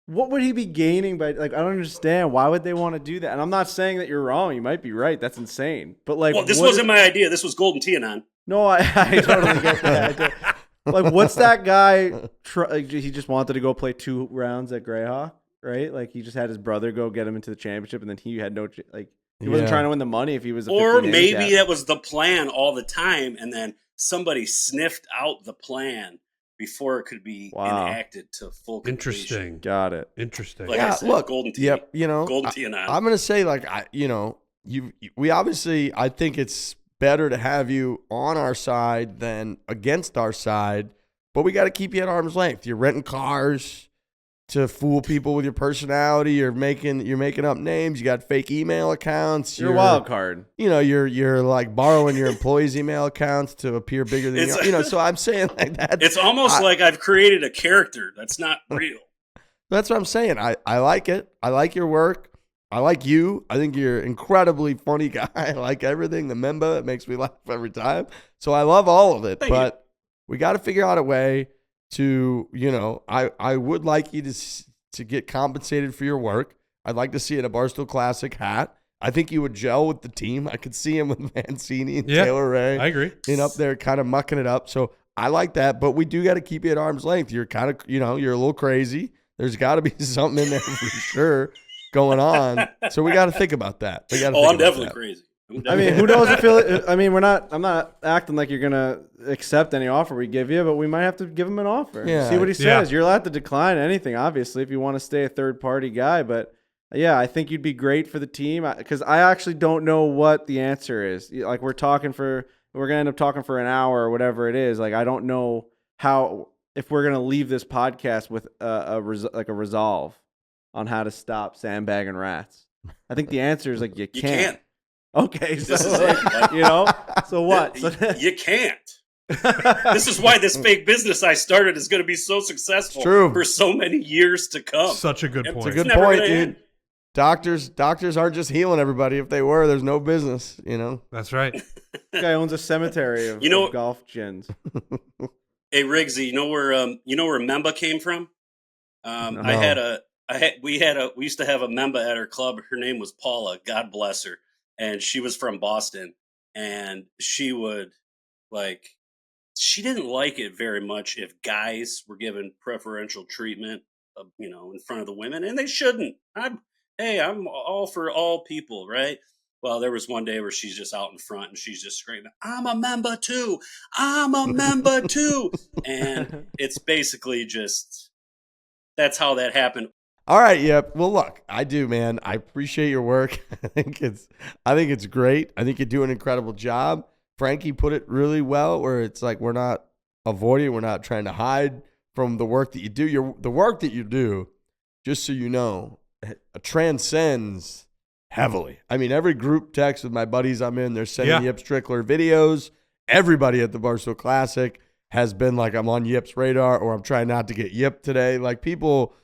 What would he be gaining by, like, I don't understand. Why would they want to do that? And I'm not saying that you're wrong. You might be right. That's insane. But like, well, this wasn't my idea. This was Golden Tianon. No, I totally get that. Like, what's that guy? He just wanted to go play 2 rounds at Greyhawk, right? Like, he just had his brother go get him into the championship, and then he had no he wasn't trying to win the money if he was a 50 or maybe handicap. that was the plan all the time, and then somebody sniffed out the plan before it could be enacted to full completion. Interesting. Got it. Interesting. Like I said, look, golden tea. Yep, golden tea and on. I'm gonna say like we obviously, I think it's better to have you on our side than against our side, but we got to keep you at arm's length. You're renting cars to fool people with your personality. You're making up names. You got fake email accounts. You're a wild card. You're like borrowing your employees' email accounts to appear bigger than you are. So I'm saying like that. It's almost like I've created a character that's not real. That's what I'm saying. I like it. I like your work. I like you. I think you're an incredibly funny guy. I like everything. The member, it makes me laugh every time. So I love all of it. Thank but you. we got to figure out a way to, I would like you to get compensated for your work. I'd like to see it a Barstool Classic hat. I think you would gel with the team. I could see him with Mancini and Taylor Ray. I agree. Up there kind of mucking it up. So I like that. But we do got to keep you at arm's length. You're kind of, you're a little crazy. There's got to be something in there for sure going on. So we got to think about that. I'm definitely crazy. I mean, who knows if I'm not acting like you're going to accept any offer we give you, but we might have to give him an offer. Yeah. See what he says. You're allowed to decline anything, obviously, if you want to stay a third-party guy. But, yeah, I think you'd be great for the team because I actually don't know what the answer is. Like, we're going to end up talking for an hour or whatever it is. Like, I don't know if we're going to leave this podcast with a resolve on how to stop sandbagging rats. I think the answer is, like, you can't. You can't. Okay, so This is it. so what? You can't. This is why this fake business I started is going to be so successful for so many years to come. Such a good point. It's a good point, dude. Doctors aren't just healing everybody. If they were, there's no business, That's right. This guy owns a cemetery of golf gins. Hey Riggsy, you know where Memba came from? No. We used to have a member at our club. Her name was Paula. God bless her. And she was from Boston, and she didn't like it very much if guys were given preferential treatment, in front of the women, and they shouldn't. I'm all for all people, right? Well, there was one day where she's just out in front and she's just screaming, "I'm a member too! I'm a member too!" And it's basically just that's how that happened. All right, yep. Well, look, I do, man. I appreciate your work. I think it's great. I think you do an incredible job. Frankie put it really well, where it's like we're not avoiding, we're not trying to hide from the work that you do. The work that you do, just so you know, transcends heavily. I mean, every group text with my buddies I'm in, they're sending Yip Strickler videos. Everybody at the Barstool Classic has been like, I'm on Yip's radar, or I'm trying not to get Yip today. Like people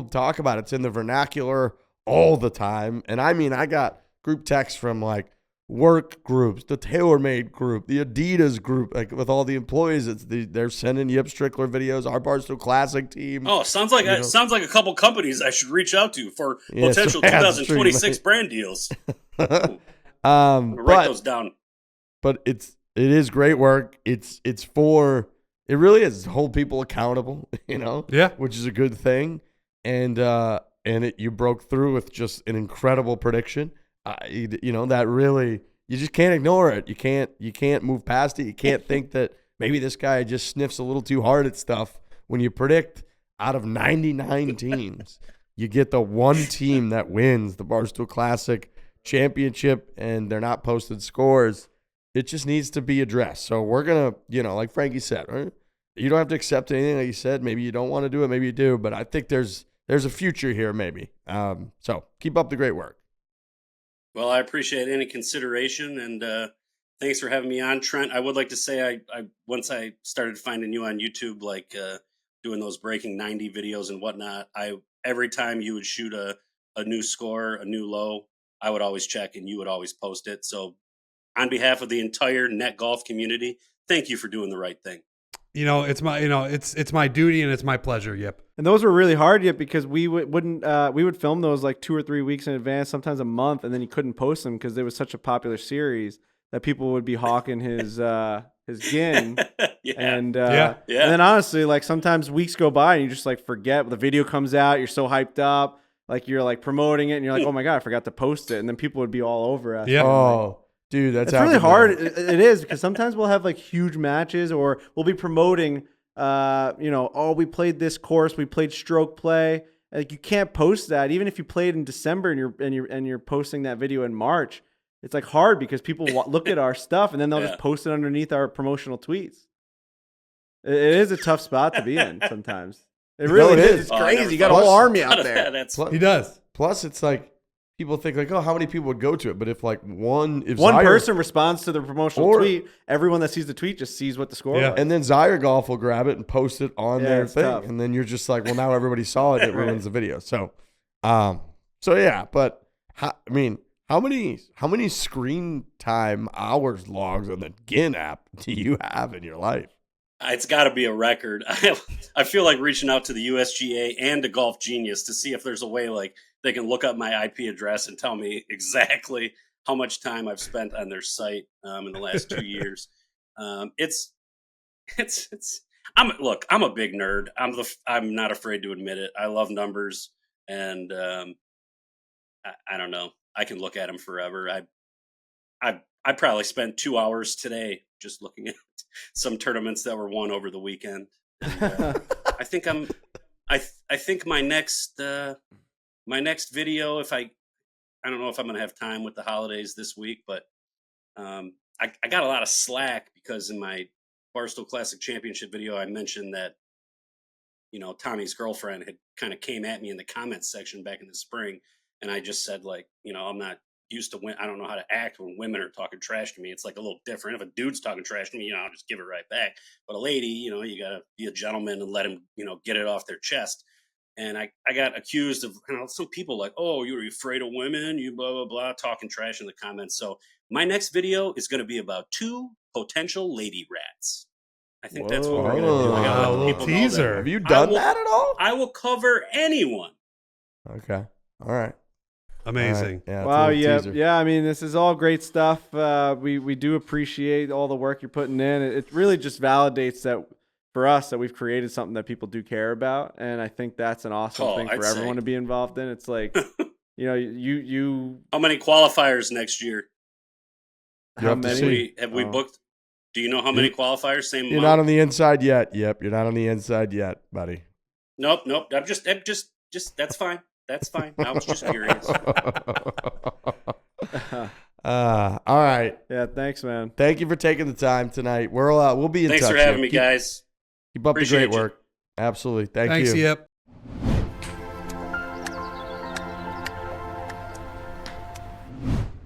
talk about it. It's in the vernacular all the time. And I mean, I got group texts from like work groups, the TaylorMade group, the Adidas group, like with all the employees. They're sending Yip Strickler videos, our Barstool Classic team. Oh, sounds like a couple companies I should reach out to for potential 2026 brand deals. Write those down. But it is great work. It really is to hold people accountable, which is a good thing. And you broke through with just an incredible prediction. That really, you just can't ignore it. You can't move past it. You can't think that maybe this guy just sniffs a little too hard at stuff. When you predict out of 99 teams, you get the one team that wins the Barstool Classic Championship, and they're not posted scores. It just needs to be addressed. So we're going to, like Frankie said, right? You don't have to accept anything like you said. Maybe you don't want to do it. Maybe you do. But I think there's a future here, maybe. So keep up the great work. Well, I appreciate any consideration, and thanks for having me on, Trent. I would like to say I once I started finding you on YouTube, like doing those breaking 90 videos and whatnot, every time you would shoot a new score, a new low, I would always check, and you would always post it. So on behalf of the entire net golf community, thank you for doing the right thing. It's my duty and it's my pleasure, Yip. And those were really hard, Yip, because we would film those like 2 or 3 weeks in advance, sometimes a month, and then you couldn't post them because it was such a popular series that people would be hawking his gin. Yeah. And Yeah. and then honestly, like sometimes weeks go by and you just like forget. The video comes out, you're so hyped up, like you're like promoting it, and you're like, oh my god, I forgot to post it, and then people would be all over us. Yeah. Oh, dude, that's It's really happened, hard. man. It is, because sometimes we'll have like huge matches, or we'll be promoting. Oh, we played this course, we played stroke play. Like, you can't post that, even if you played in December and you're posting that video in March. It's like hard because people look at our stuff and then they'll just post it underneath our promotional tweets. It is a tough spot to be in sometimes. It really is. It's crazy. You got a whole army out there. Plus, He does. Plus, it's like people think like, oh, how many people would go to it? But if like one One person responds to the promotional tweet, everyone that sees the tweet just sees what the score was. and then Zyre Golf will grab it and post it on their it's thing, tough. and then you're just like, well, now everybody saw it. It ruins the video. So yeah. But how many screen time hours logs on the GIN app do you have in your life? It's got to be a record. I feel like reaching out to the USGA and to Golf Genius to see if there's a way like they can look up my IP address and tell me exactly how much time I've spent on their site in the last 2 years. I'm a big nerd. I'm not afraid to admit it. I love numbers, and I don't know. I can look at them forever. I probably spent 2 hours today just looking at some tournaments that were won over the weekend. And, I think my next video, if I don't know if I'm going to have time with the holidays this week, but I got a lot of slack because in my Barstool Classic Championship video, I mentioned that, Tommy's girlfriend had kind of came at me in the comments section back in the spring. And I just said, like, I'm not used to I don't know how to act when women are talking trash to me. It's like a little different. If a dude's talking trash to me, I'll just give it right back. But a lady, you got to be a gentleman and let him, get it off their chest. And I got accused of, some people like, oh, you're afraid of women, you blah, blah, blah, talking trash in the comments. So my next video is going to be about 2 potential lady rats. I think that's what we're going to do. I gotta let a little people know that teaser. Have you done that at all? I will cover anyone. Okay. All right. Amazing. All right. Yeah, Wow, it's a yeah, little teaser. yeah. I mean, this is all great stuff. We do appreciate all the work you're putting in. It really just validates that for us that we've created something that people do care about, and I think that's an awesome thing for everyone to be involved in. It's like, you. How many qualifiers next year? How many have we booked? Do you know how many qualifiers? Same You're amount? not on the inside yet. Yep, you're not on the inside yet, buddy. Nope. I'm just. That's fine. That's fine. I was just curious. All right. Yeah, thanks, man. Thank you for taking the time tonight. We'll be in touch. Thanks for having me, Keep- guys. Keep up Appreciate the great you. work. Absolutely. Thanks, you. Yip.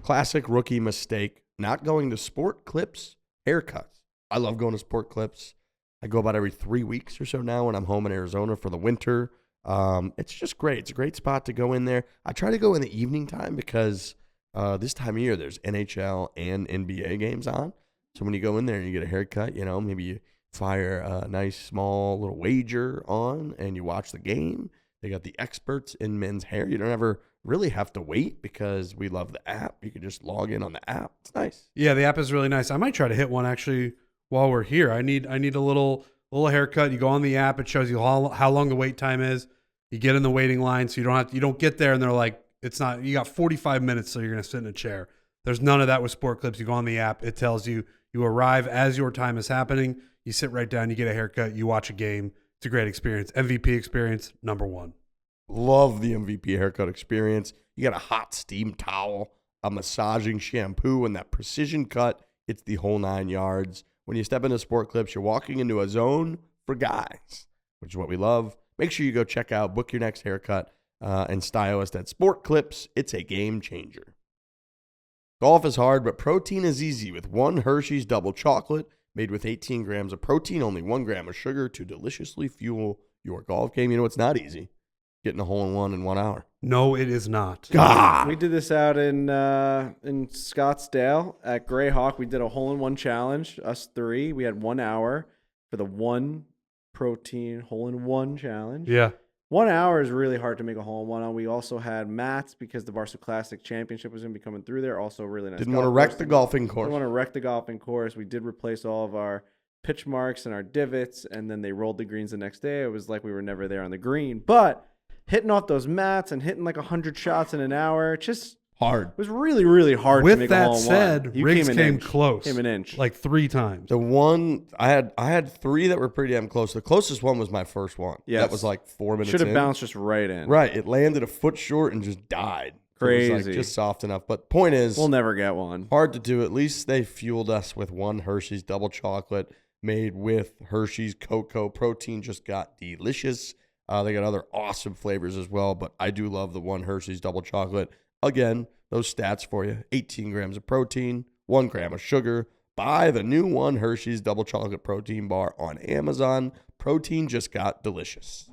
Classic rookie mistake, not going to SportClips haircuts. I love going to SportClips. I go about every 3 weeks or so now when I'm home in Arizona for the winter. It's just great. It's a great spot to go in there. I try to go in the evening time because this time of year there's NHL and NBA games on. So when you go in there and you get a haircut, maybe you fire a nice small little wager on and you watch the game. They got the experts in men's hair. You don't ever really have to wait because we love the app. You can just log in on the app. It's nice. Yeah, the app is really nice. I might try to hit one actually while we're here. I need a little haircut. You go on the app. It shows you how long the wait time is. You get in the waiting line, so you don't get there and they're like, it's not. You got 45 minutes, so you're gonna sit in a chair. There's none of that with SportClips. You go on the app. It tells you arrive as your time is happening. You sit right down. You get a haircut. You watch a game. It's a great experience. MVP experience #1. Love the MVP haircut experience. You got a hot steam towel, a massaging shampoo, and that precision cut. It's the whole 9 yards. When you step into SportClips, you're walking into a zone for guys, which is what we love. Make sure you go check out, book your next haircut, and stylist at SportClips. It's a game changer. Golf is hard, but protein is easy with one Hershey's double chocolate made with 18 grams of protein, only 1 gram of sugar to deliciously fuel your golf game. You know, it's not easy. Getting a hole-in-one in 1 hour. No, it is not. God. We did this out in Scottsdale at Greyhawk. We did a hole-in-one challenge, us 3. We had 1 hour for the one protein hole-in-one challenge. Yeah. 1 hour is really hard to make a hole in one on. We also had mats because the Barstool Classic Championship was going to be coming through there. Also, really nice. Didn't want to wreck the golfing course. Didn't want to wreck the golfing course. We did replace all of our pitch marks and our divots, and then they rolled the greens the next day. It was like we were never there on the green. But hitting off those mats and hitting like 100 shots in an hour, just hard. It was really, really hard to make a hole in one. With that said, Riggs came close. Came an inch. Like 3 times. The one I had 3 that were pretty damn close. The closest one was my first one. Yes. That was like 4 minutes. Should have in. bounced just right in. Right. It landed a foot short and just died. Crazy. It was like just soft enough. But point is, we'll never get one. Hard to do. At least they fueled us with one Hershey's double chocolate made with Hershey's cocoa. Protein just got delicious. They got other awesome flavors as well, but I do love the one Hershey's double chocolate. Again, those stats for you. 18 grams of protein, 1 gram of sugar. Buy the new one Hershey's double chocolate protein bar on Amazon. Protein just got delicious.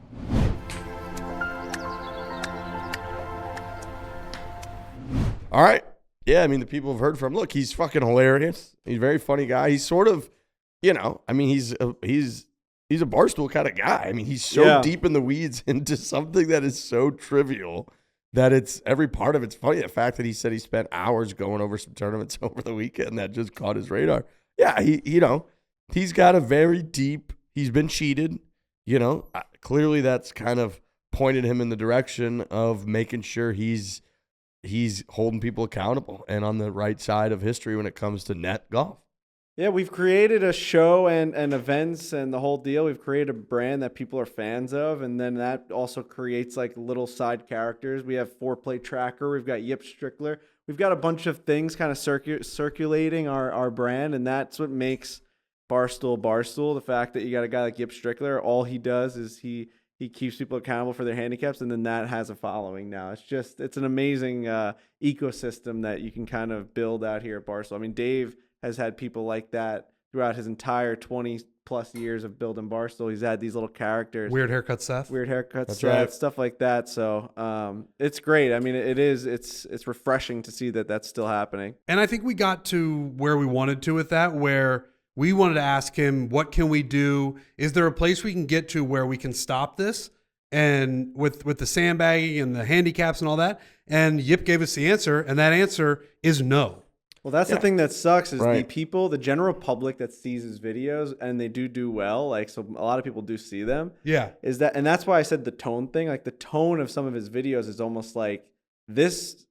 All right. Yeah, I mean, the people have heard from him. Look, he's fucking hilarious. He's a very funny guy. He's sort of, I mean, he's a Barstool kind of guy. I mean, he's so deep in the weeds into something that is so trivial that it's every part of it's funny. The fact that he said he spent hours going over some tournaments over the weekend that just caught his radar. Yeah, he's got a very deep. He's been cheated. Clearly that's kind of pointed him in the direction of making sure he's holding people accountable and on the right side of history when it comes to net golf. Yeah, we've created a show and events and the whole deal. We've created a brand that people are fans of, and then that also creates like little side characters. We have Foreplay Tracker. We've got Yip Strickler. We've got a bunch of things kind of circulating our brand, and that's what makes Barstool. The fact that you got a guy like Yip Strickler, all he does is he keeps people accountable for their handicaps, and then that has a following now. It's an amazing ecosystem that you can kind of build out here at Barstool. I mean, Dave has had people like that throughout his entire 20-plus years of building Barstool. He's had these little characters. Weird haircut Seth. That's right. Stuff like that. So it's great. I mean, it's refreshing to see that that's still happening. And I think we got to where we wanted to with that, where we wanted to ask him, what can we do? Is there a place we can get to where we can stop this? And with the sandbagging and the handicaps and all that. And Yip gave us the answer, and that answer is no. Well, that's the thing that sucks is the general public that sees his videos, and they do well. Like, so a lot of people do see them. Yeah. And that's why I said the tone thing. Like, the tone of some of his videos is almost like this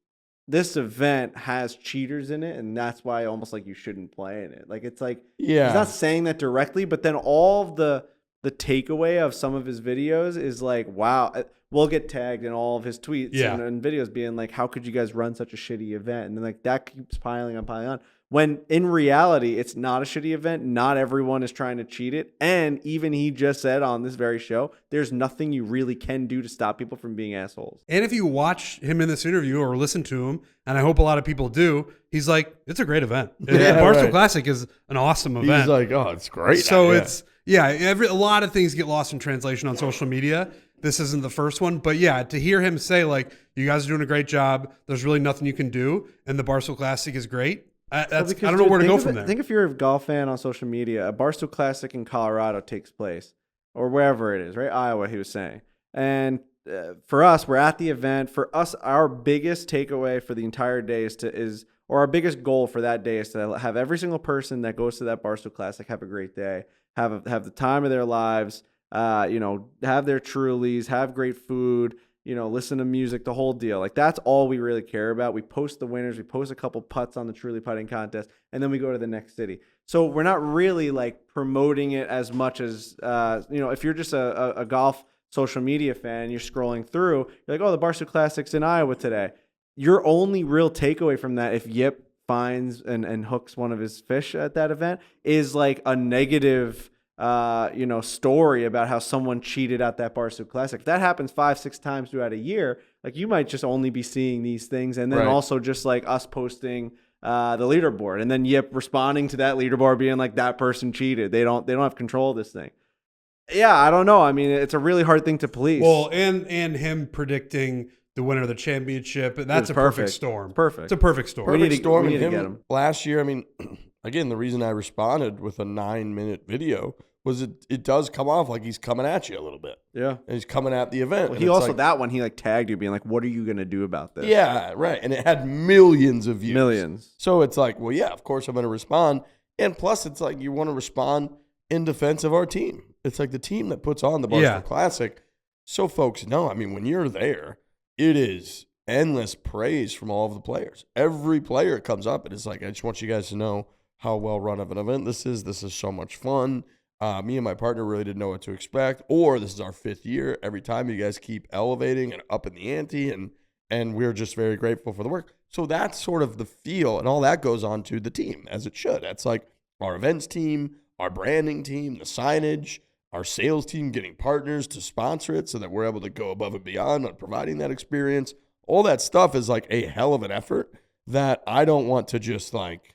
event has cheaters in it, and that's why almost like you shouldn't play in it. Like, it's like, he's not saying that directly, but then all of the takeaway of some of his videos is like, wow, we'll get tagged in all of his tweets and videos being like, how could you guys run such a shitty event? And then like that keeps piling on. When in reality, it's not a shitty event. Not everyone is trying to cheat it. And even he just said on this very show, there's nothing you really can do to stop people from being assholes. And if you watch him in this interview or listen to him, and I hope a lot of people do, he's like, it's a great event. Barstool Classic is an awesome event. He's like, oh, it's great. So a lot of things get lost in translation on social media. This isn't the first one, but to hear him say like, you guys are doing a great job. There's really nothing you can do. And the Barstool Classic is great. I don't know where to go from there. Think if you're a golf fan on social media, a Barstool Classic in Colorado takes place or wherever it is, right? Iowa, he was saying. And for us, we're at the event. For us, our biggest takeaway for the entire day or our biggest goal for that day is to have every single person that goes to that Barstool Classic have a great day, have the time of their lives, have their Trulies, have great food, listen to music, the whole deal. Like, that's all we really care about. We post the winners, we post a couple putts on the Truly putting contest, and then we go to the next city. So we're not really like promoting it as much as, if you're just a golf social media fan, you're scrolling through, you're like, oh, the Barstool Classic's in Iowa today. Your only real takeaway from that, if Yip finds and hooks one of his fish at that event, is like a negative story about how someone cheated at that Barstool Classic. If that happens 5-6 times throughout a year, like, you might just only be seeing these things, and then also just like us posting the leaderboard, and then Yip responding to that leaderboard being like, that person cheated. They don't have control of this thing. Yeah, I don't know. I mean, it's a really hard thing to police. Well, and him predicting the winner of the championship, that's a perfect storm. Perfect. It's a perfect storm. We need to storm get him. Last year, I mean, again, the reason I responded with a 9-minute video was it does come off like he's coming at you a little bit. Yeah. And he's coming at the event. Well, and he it's also, like, that one, he like tagged you being like, what are you going to do about this? yeah, right. And it had millions of views. Millions. So it's like, well, yeah, of course I'm going to respond. And plus, it's like you want to respond in defense of our team. It's like the team that puts on the Barstool Classic. So folks know, I mean, when you're there, it is endless praise from all of the players. Every player comes up and it's like, I just want you guys to know how well run of an event this is. This is so much fun. Me and my partner really didn't know what to expect. Or this is our 5th year. Every time you guys keep elevating and up in the ante, and we're just very grateful for the work. So that's sort of the feel, and all that goes on to the team, as it should. That's like our events team, our branding team, the signage, our sales team getting partners to sponsor it so that we're able to go above and beyond on providing that experience. All that stuff is like a hell of an effort that I don't want to just like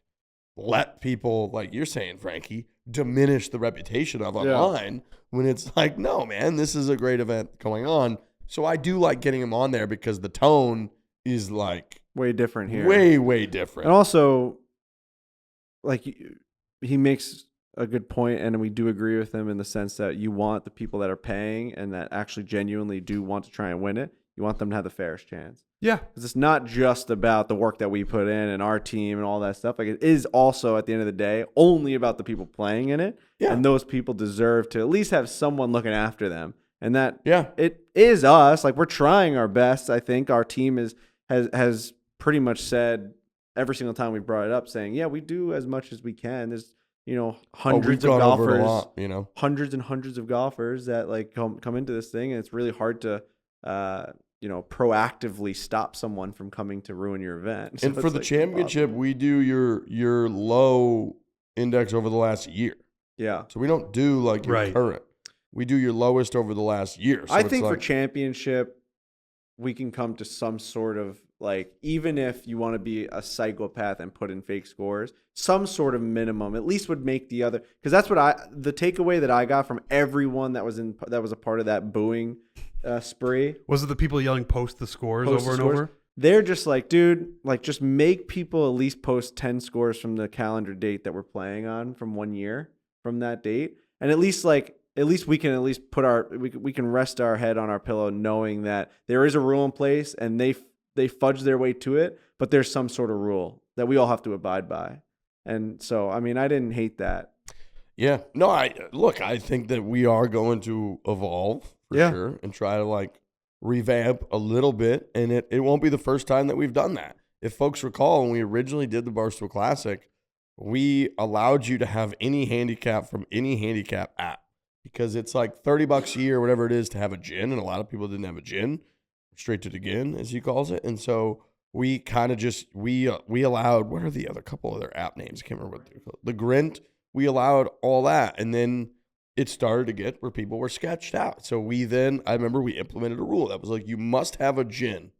let people, like you're saying, Frankie, diminish the reputation of online when it's like, no, man, this is a great event going on. So I do like getting him on there because the tone is like way different here. Way different. And also, like, he makes a good point, and we do agree with him in the sense that you want the people that are paying and that actually genuinely do want to try and win it, you want them to have the fairest chance. Yeah. Because it's not just about the work that we put in and our team and all that stuff. Like, it is also, at the end of the day, only about the people playing in it. Yeah. And those people deserve to at least have someone looking after them. And that it is us. Like, we're trying our best. I think our team has pretty much said every single time we brought it up, saying, yeah, we do as much as we can. There's, hundreds of golfers, hundreds and hundreds of golfers that like come into this thing, and it's really hard to, proactively stop someone from coming to ruin your event. So and for the championship, we do your low index over the last year. Yeah. So we don't do like your current. We do your lowest over the last year. So I think for championship, we can come to some sort of, like, even if you want to be a psychopath and put in fake scores, some sort of minimum at least would make the other, because that's what the takeaway that I got from everyone that was a part of that booing spree. Was it the people yelling post the scores over and over? They're just like, dude, like, just make people at least post 10 scores from the calendar date that we're playing on from 1 year from that date, and at least we can put we can rest our head on our pillow knowing that there is a rule in place and they fudge their way to it, but there's some sort of rule that we all have to abide by. And so, I mean, I didn't hate that. Yeah. No, I think that we are going to evolve for sure and try to like revamp a little bit. And it won't be the first time that we've done that. If folks recall, when we originally did the Barstool Classic, we allowed you to have any handicap from any handicap app because it's like $30 a year, whatever it is, to have a gin. And a lot of people didn't have a gin. Straight to the gin, as he calls it. And so we kind of just, we allowed, what are the other couple other app names? I can't remember what they're called. The Grint, we allowed all that. And then it started to get where people were sketched out. So I remember we implemented a rule that was like, you must have a gin.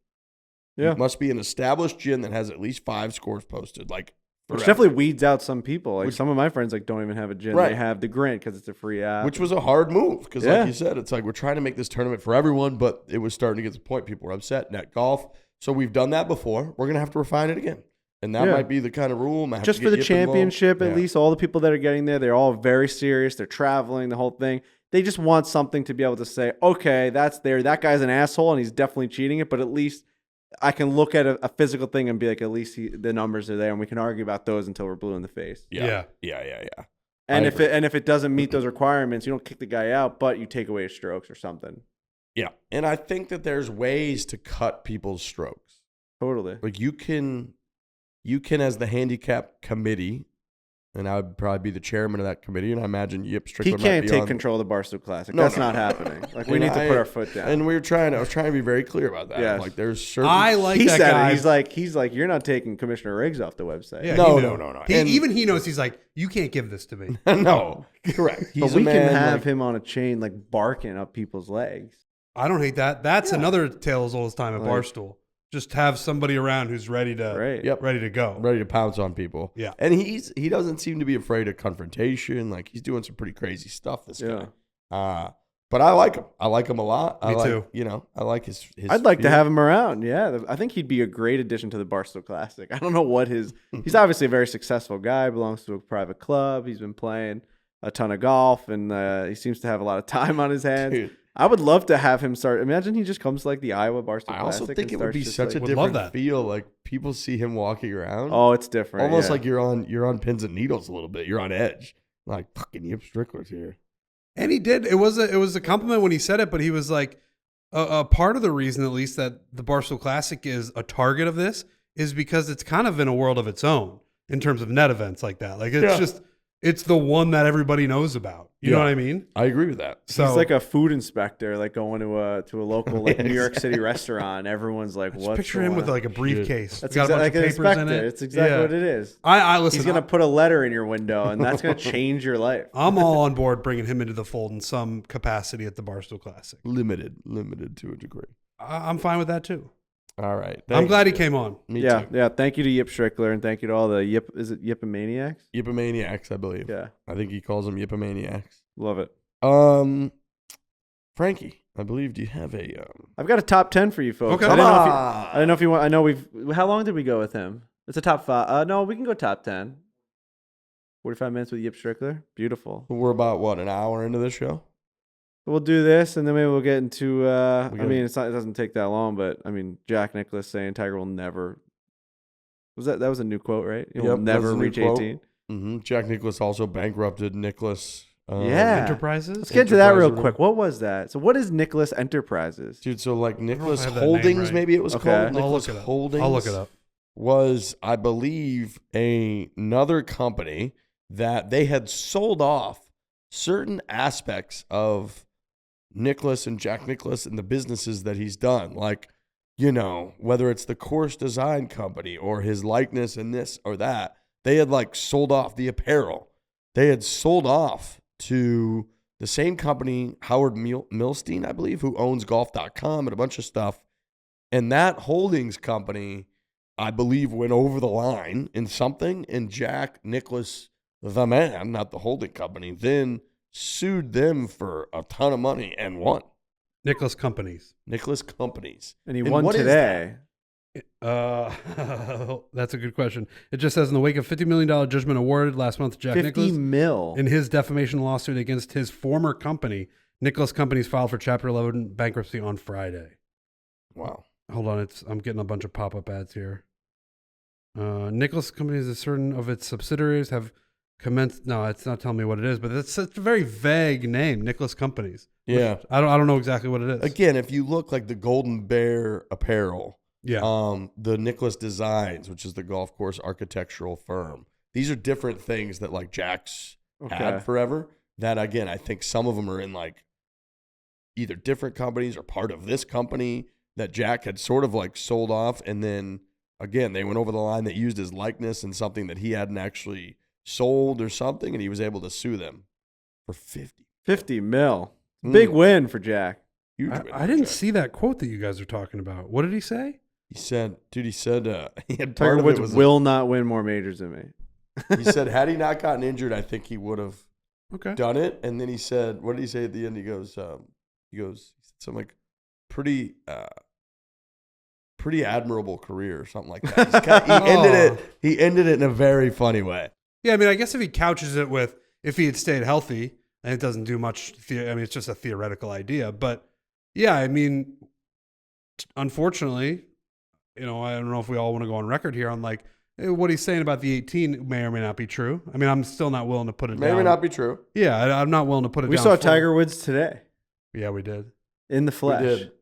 Yeah. It must be an established gin that has at least 5 scores posted. Like, which definitely weeds out some people. Like, some of my friends don't even have a gin. Right. They have the Grint because it's a free app. Which was a hard move because, like you said, it's like we're trying to make this tournament for everyone, but it was starting to get to the point people were upset. Net golf. So we've done that before. We're going to have to refine it again. And that might be the kind of rule. Just for the championship, at least all the people that are getting there, they're all very serious. They're traveling, the whole thing. They just want something to be able to say, okay, that's there. That guy's an asshole and he's definitely cheating it, but at least I can look at a physical thing and be like, at least the numbers are there, and we can argue about those until we're blue in the face. Yeah. And if it doesn't meet those requirements, you don't kick the guy out, but you take away his strokes or something. Yeah, and I think that there's ways to cut people's strokes. Totally. Like you can as the handicap committee, and I would probably be the chairman of that committee, and I imagine Yip Strickler. He can't take control of the Barstool Classic. That's not happening. Like, we need to put our foot down. And I was trying to be very clear about that. Yes. Like, there's certain. I like that guy. He's like, you're not taking Commissioner Riggs off the website. Yeah, no. Even he knows. He's like, you can't give this to me. No, correct. But we can have him on a chain, like barking up people's legs. I don't hate that. That's another tale as old as time at Barstool. Just have somebody around who's ready to go. Ready to pounce on people. Yeah. And he doesn't seem to be afraid of confrontation. Like, he's doing some pretty crazy stuff, this guy. But I like him. I like him a lot. Me too. I like his I'd like to have him around. Yeah. I think he'd be a great addition to the Barstool Classic. I don't know what he's obviously a very successful guy, belongs to a private club. He's been playing. a ton of golf, and he seems to have a lot of time on his hands. Dude. I would love to have him start. Imagine he just comes to like the Iowa Barstool Classic. I also think it would be such a Would love different that. feel. Like people see him walking around. Oh, it's different. Almost yeah. like you're on pins and needles a little bit. You're on edge. Like fucking Yip Strickler's here. And he did. It was a compliment when he said it, but he was like, a part of the reason, at least, that the Barstool Classic is a target of this is because it's kind of in a world of its own in terms of net events like that. Like it's the one that everybody knows about. You know what I mean? I agree with that. So he's like a food inspector, like going to a local like New York City restaurant. Everyone's like, just "What?" picture him with like a briefcase. That's Got a bunch like of an papers in inspector. it. It's exactly Yeah. what it is. I listen. He's gonna put a letter in your window, and that's gonna change your life. I'm all on board bringing him into the fold in some capacity at the Barstool Classic. Limited to a degree. I'm fine with that too. All right. I'm glad he Thanks, came on. Me Yeah, too. yeah. Thank you to Yip Strickler, and thank you to all the Yip. Is it Yipomaniacs? Yipomaniacs, I believe. Yeah, I think he calls them Yipomaniacs. love it. Frankie, I believe, do you have a I've got a top 10 for you folks. Okay. I don't know if you want. I know we've. How long did we go with him? It's a top 5. No, we can go top 10. 45 minutes with Yip Strickler. Beautiful. we're about what, an hour into the show? We'll do this, and then maybe we'll get into. I gotta- mean, it doesn't take that long, but I mean, Jack Nicklaus saying Tiger will never. That was a new quote, right? He will Yep, never that's a new reach quote. 18. Mm-hmm. Jack Nicklaus also bankrupted Nicklaus. Yeah. Enterprises. Let's get into that real Enterprise quick. What was that? So, what is Nicklaus Enterprises? Dude, so like Nicklaus I have that name Holdings, right. maybe it was Okay. called. I'll I'll Nicklaus look it up. Holdings. I'll look it up. Was, I believe, another company that they had sold off certain aspects of Nicklaus and Jack Nicklaus and the businesses that he's done. Like, you know, whether it's the course design company or his likeness and this or that, they had like sold off the apparel. They had sold off to the same company, Howard Milstein, I believe, who owns golf.com and a bunch of stuff. And that holdings company, I believe, went over the line in something, and Jack Nicklaus, the man, not the holding company, then sued them for a ton of money and won. Nicklaus Companies. Nicklaus Companies. And he And won what is today. That's a good question. It just says in the wake of $50 million judgment awarded last month to Jack 50 Nicklaus mil. in his defamation lawsuit against his former company, Nicklaus Companies filed for Chapter 11 bankruptcy on Friday. Wow. Hold on, I'm getting a bunch of pop-up ads here. Nicklaus Companies, a certain of its subsidiaries have commenced. No, it's not telling me what it is, but it's a very vague name, Nicklaus Companies. Yeah. I don't know exactly what it is. Again, if you look like the Golden Bear apparel, Yeah. the Nicklaus Designs, which is the golf course architectural firm, these are different things that like Jack's had forever. That again, I think some of them are in like either different companies or part of this company that Jack had sort of like sold off, and then again they went over the line that used his likeness in something that he hadn't actually sold or something, and he was able to sue them for 50 mil. Big win for Jack. Huge win I for didn't Jack. see that quote that you guys are talking about. What did he say? He said he had part Tiger of it Woods was will not win more majors than me. he said had he not gotten injured, I think he would have Okay. done it. And then he said, what did he say at the end? He goes something like pretty admirable career or something like that. He ended it in a very funny way. Yeah, I mean, I guess if he couches it with if he had stayed healthy, and it doesn't do much. I mean, it's just a theoretical idea. But yeah, I mean, unfortunately, you know, I don't know if we all want to go on record here on like what he's saying about the 18 may or may not be true. I mean, I'm still not willing to put it May down. or may not be true. Yeah, I'm not willing to put it We down. saw fully. Tiger Woods today Yeah, we did. in the flesh. did.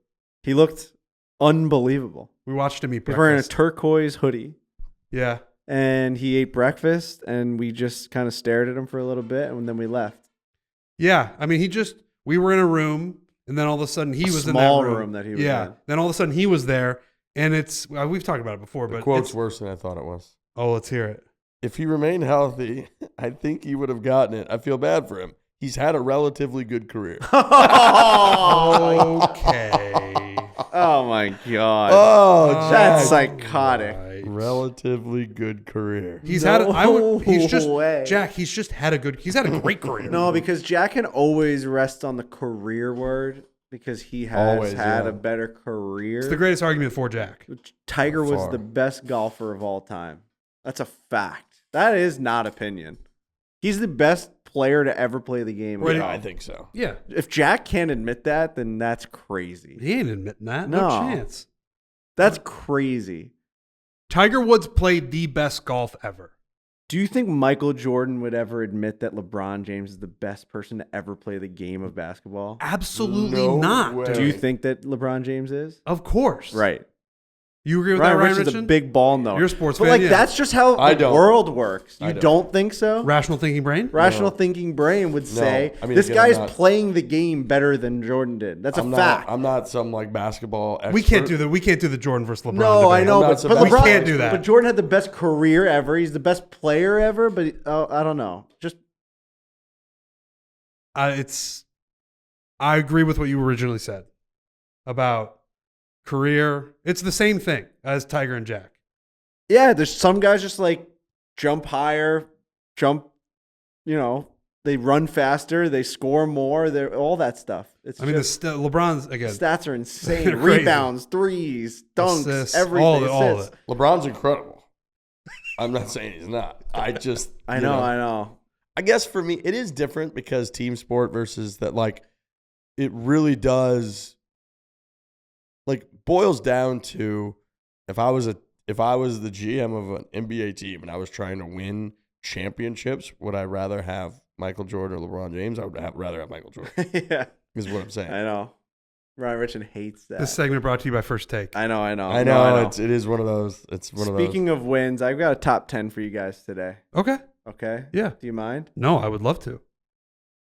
He looked unbelievable. We watched him eat He was wearing a breakfast. turquoise hoodie, Yeah. and he ate breakfast, and we just kind of stared at him for a little bit, and then we left. Yeah, I mean, we were in a room, and then all of a sudden he was in that small room. room that he was Yeah, in. then all of a sudden he was there, and it's we've talked about it before, The but quote's it's, worse than I thought it was. oh, let's hear it. If he remained healthy, I think he would have gotten it. I feel bad for him. He's had a relatively good career. Okay. Oh my god. Oh, That's Jack. psychotic. Right. Relatively good career. He's No he's just way. Jack. He's had a great career. No, because Jack can always rest on the career word because he has Always, had yeah. a better career. It's the greatest argument for Jack. Tiger was Far. the best golfer of all time. That's a fact. That is not opinion. He's the best player to ever play the game. Right. Yeah, I think so. Yeah. If Jack can't admit that, then that's crazy. He ain't admitting that. No No. chance. That's crazy. Tiger Woods played the best golf ever. Do you think Michael Jordan would ever admit that LeBron James is the best person to ever play the game of basketball? Absolutely No not. way. dude. Do you think that LeBron James is? Of course. Right. You agree with Ryan that, Ryan Richards is a Richardson? big ball knower. You're a sports but fan, like yeah. that's just how I the don't. world works. I You don't. don't think so? Rational thinking brain? Rational thinking brain would say I mean, this again, guy's I'm not- playing the game better than Jordan did. That's a fact. I'm not some like basketball expert. We can't do the Jordan versus LeBron No, debate. I know, I'm not but, some but basketball LeBron, We can't do that. But Jordan had the best career ever. He's the best player ever. But I don't know. Just I agree with what you originally said about career. It's the same thing as Tiger and Jack. yeah, there's some guys just like jump higher, they run faster, they score more, they're all that stuff. It's I mean, LeBron's again. stats are insane. Crazy. Rebounds, threes, dunks, Assists, everything. all of assists. it. LeBron's incredible. I'm not saying he's not. I I know. I guess for me, it is different because team sport versus that, like, it really does, like, boils down to if I was the GM of an NBA team and I was trying to win championships, would I rather have Michael Jordan or LeBron James? I would rather have Michael Jordan, Yeah, is what I'm saying. I know. Ryan Richardson hates that. This segment brought to you by First Take. I know. I No, know. It is one of those. It's one of those. Speaking of wins, I've got a top 10 for you guys today. Okay. Okay? Yeah. Do you mind? No, I would love to.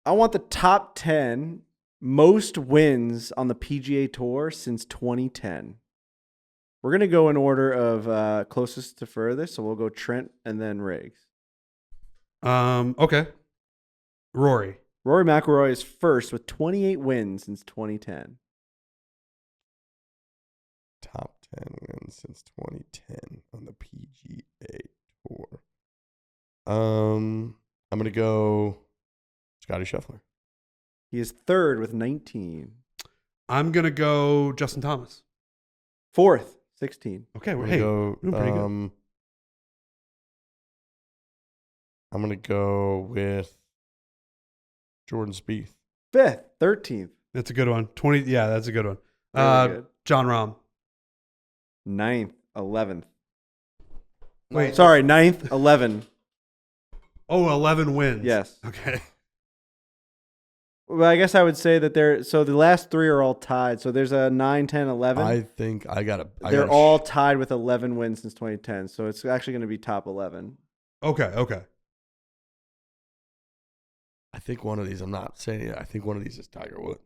I want the top 10 most wins on the PGA Tour since 2010. We're going to go in order of closest to furthest, so we'll go Trent and then Riggs. Okay. Rory. Rory McIlroy is first with 28 wins since 2010. Top 10 wins since 2010 on the PGA Tour. I'm gonna go Scotty Scheffler. He is third with 19. I'm going to go Justin Thomas. Fourth, 16. Okay. I'm Well, gonna hey, go. doing pretty good. I'm gonna go with Jordan Spieth. Fifth, 13th. That's a good one. 20. Yeah, that's a good one. Very good. John Rahm. Ninth, 11th. Wait. Sorry, 9th, 11. Oh, 11 wins. Yes. Okay. Well, I guess I would say that the last three are all tied. So there's a 9, 10, 11. I think I got to. They're all tied with 11 wins since 2010. So it's actually going to be top 11. Okay. I think one of these. I'm not saying it. I think one of these is Tiger Woods.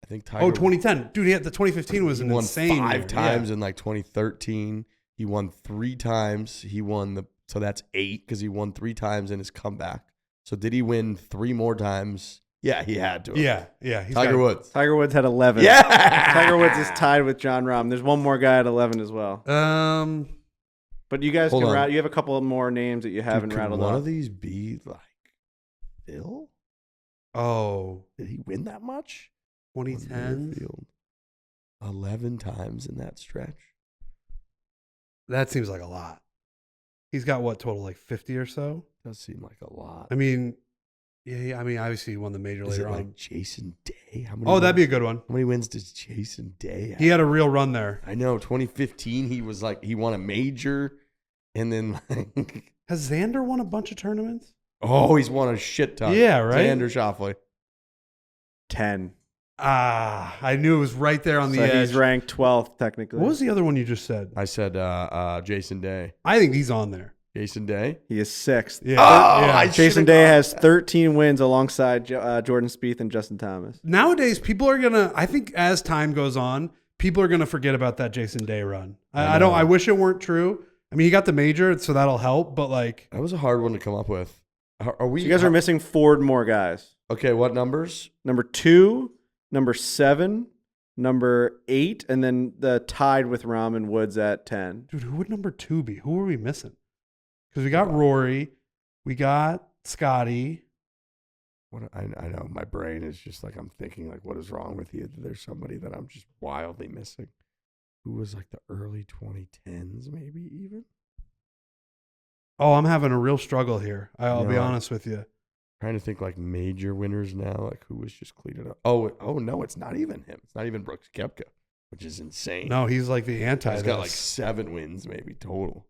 I think Tiger. Oh, 2010. Dude, the 2015 was an won insane five year. times Yeah. in like 2013. He won 3 times. He won so that's 8 because he won 3 times in his comeback. So did he win 3 more times? Yeah, he had to. Yeah. He's Tiger Woods. Tiger Woods had 11. Yeah. Tiger Woods is tied with John Rahm. There's one more guy at 11 as well. But you guys Hold can on. rattle. You have a couple of more names that you haven't Dude, could rattled one off. of these be like Phil? Oh, Did he win that much? 2010. Field 11 times in that stretch. That seems like a lot. He's got what total, like 50 or so? Does seem like a lot. I mean, yeah. I mean, obviously he won the major Is later it on. like Jason Day? How many Oh, that'd be a wins- good one. How many wins does Jason Day have? He had a real run there. I know. 2015, he was like, he won a major, and then like, Has Xander won a bunch of tournaments? oh, he's won a shit ton. Yeah, right? Xander Schauffele. 10. I knew it was right there on the So edge. he's ranked 12th technically. What was the other one you just said? I said Jason Day. I think he's on there. Jason Day. He is 6th. Yeah. Oh, yeah. I Jason should've Day gone has with that. 13 wins alongside Jordan Spieth and Justin Thomas. Nowadays, people are gonna. I think as time goes on, people are gonna forget about that Jason Day run. I don't. I wish it weren't true. I mean, he got the major, so that'll help. But like, That was a hard one to come up with. Are we? So you guys are missing 4 more guys. Okay, what numbers? Number 2, number 7, number 8, and then the tied with Rahm and Woods at 10. dude, who would number 2 be? Who are we missing? Because we got Rory, we got Scotty. What I know, my brain is just like I'm thinking like, what is wrong with you? There's somebody that I'm just wildly missing. Who was like the early 2010s, maybe even. Oh, I'm having a real struggle here. I'll be No. honest with you. Trying to think like major winners now, like who was just cleated up. Oh no, it's not even him. It's not even Brooks Koepka, which is insane. No, he's like the anti. He's got like 7 wins maybe total.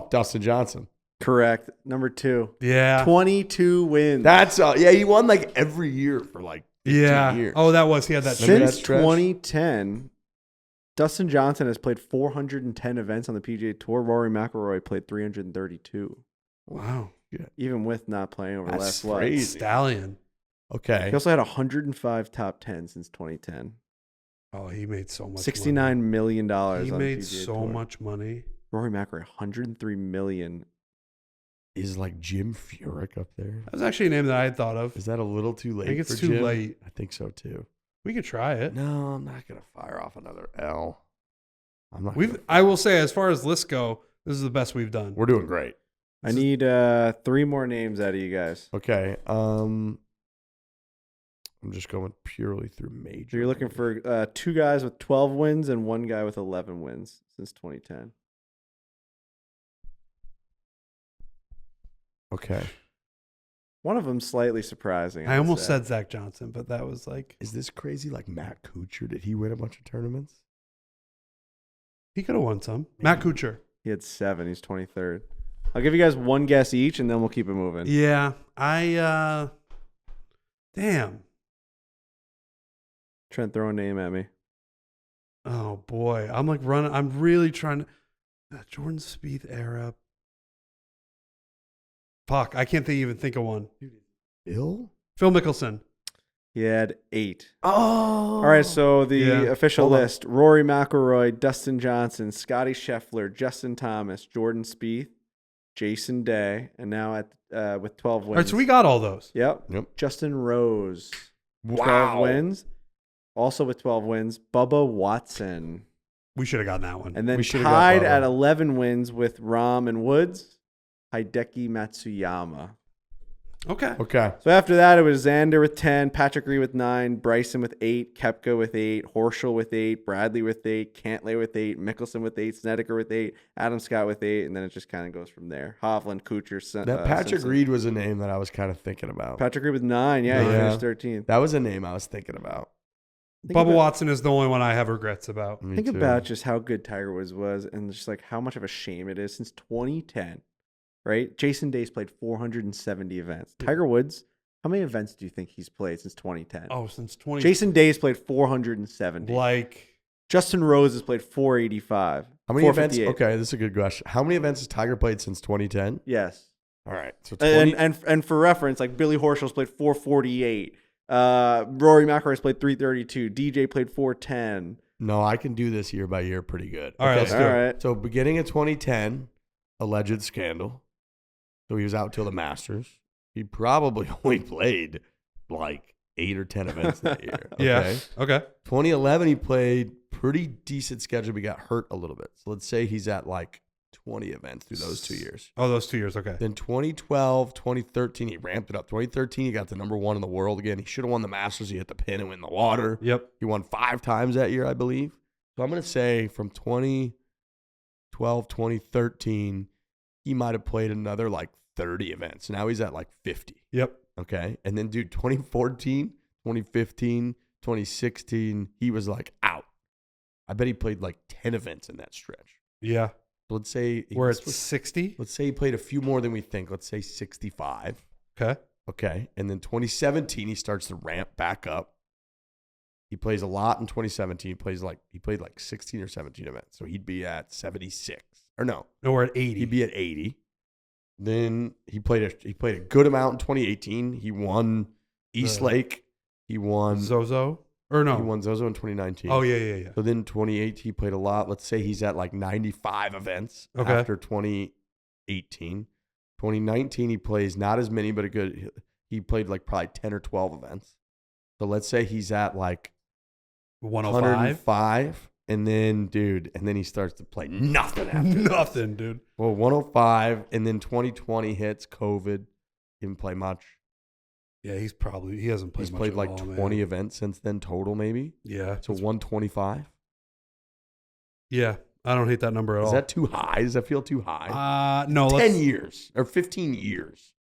Dustin Johnson. Correct. Number 2. Yeah. 22 wins. That's he won like every year for like 15 years. Oh, that was he had that. Remember Since that stretch? 2010, Dustin Johnson has played 410 events on the PGA Tour. Rory McIlroy played 332. Wow. Even with not playing over the That's last crazy. Stallion. Okay. He also had 105 top 10 since 2010. Oh, he made so much. $69 million. He on made PGA so Tour. much money. Rory McIlroy, $103 million. Is like Jim Furyk up there? That was actually a name that I had thought of. Is that a little too late? I think it's for too Jim? late. I think so too. We could try it. No, I'm not gonna fire off another L. I'm not. I will say, as far as lists go, this is the best we've done. We're doing great. I need 3 more names out of you guys. Okay. I'm just going purely through major. So you're looking for 2 guys with 12 wins and 1 guy with 11 wins since 2010. Okay. One of them slightly surprising. I would almost say. said Zach Johnson, but that was like Is this crazy? Like Matt Kuchar? Did he win a bunch of tournaments? he could have won some. Matt Kuchar. He had 7. He's 23rd. I'll give you guys 1 guess each, and then we'll keep it moving. Yeah, damn. Trent, throw a name at me. Oh boy, I'm like running. I'm really trying to. Jordan Spieth era. Fuck, I can't even think of one. Bill? Phil Mickelson. He had 8. Oh. All right, so the Yeah. official Hold on. list: Rory McIlroy, Dustin Johnson, Scotty Scheffler, Justin Thomas, Jordan Spieth, Jason Day, and now with 12 wins. All right, so we got all those. Yep. Yep. Justin Rose, 12 Wow. wins. Also with 12 wins, Bubba Watson. We should have gotten that one. And then We should've got tied Bubba. at 11 wins with Rahm and Woods, Hideki Matsuyama. Okay. Okay. So after that, it was Xander with 10, Patrick Reed with 9, Bryson with 8, Koepka with 8, Horschel with 8, Bradley with 8, Cantlay with 8, Mickelson with 8, Snedeker with 8, Adam Scott with 8, and then it just kind of goes from there. Hovland, Kuchar, That Patrick Simpson. Reed was a name that I was kind of thinking about. Patrick Reed with 9, yeah, he Yeah. finished 13th. That was a name I was thinking about. Think Bubba about- Watson is the only one I have regrets about. Me Think too. about just how good Tiger Woods was and just like how much of a shame it is since 2010, right? Jason Day's played 470 events. Tiger Woods, how many events do you think he's played since 2010? Oh, since 20. Jason Day's played 470. Like, Justin Rose has played 485. How many events? 458. Okay, this is a good question. How many events has Tiger played since 2010? Yes. All right. So 20, And for reference, like Billy Horschel's played 448. Rory McIlroy's played 332. DJ played 410. no, I can do this year by year pretty good. all right, Okay, let's do All it. right. So beginning of 2010, alleged scandal. So he was out till the Masters. He probably only played like 8 or 10 events that year. Okay? Yeah. Okay. 2011, he played pretty decent schedule, but he got hurt a little bit. So let's say he's at like 20 events through those 2 years. Oh, those 2 years. Okay. Then 2012, 2013, he ramped it up. 2013, he got to #1 in the world again. He should have won the Masters. He hit the pin and went in the water. Yep. He won 5 times that year, I believe. So I'm going to say from 2012, 2013, he might have played another like 30 events. Now he's at like 50. Yep. Okay. And then, dude, 2014, 2015, 2016, he was like out. I bet he played like 10 events in that stretch. Yeah. Let's say We're at 60. let's say he played a few more than we think. Let's say 65. Okay. Okay. And then 2017, he starts to ramp back up. He plays a lot in 2017. He played like 16 or 17 events. So he'd be at 76. Or no, No, we're at 80. he'd be at 80. Then he played a good amount in 2018. He won East The- Lake. He won Zozo. Or no. He won Zozo in 2019. Oh, yeah. So then 2018, he played a lot. Let's say he's at like 95 events Okay. after 2018. 2019, he plays not as many, but he played like probably 10 or 12 events. So let's say he's at like 105. 105. And then he starts to play nothing after that. Nothing, dude. Well, 105. And then 2020 hits, COVID. Didn't play much. Yeah, he hasn't played He's much played at like all, 20 man. events since then total, maybe. Yeah. So 125. Yeah. I don't hate that number at Is all. that too high? Does that feel too high? No. 10 years or 15 years.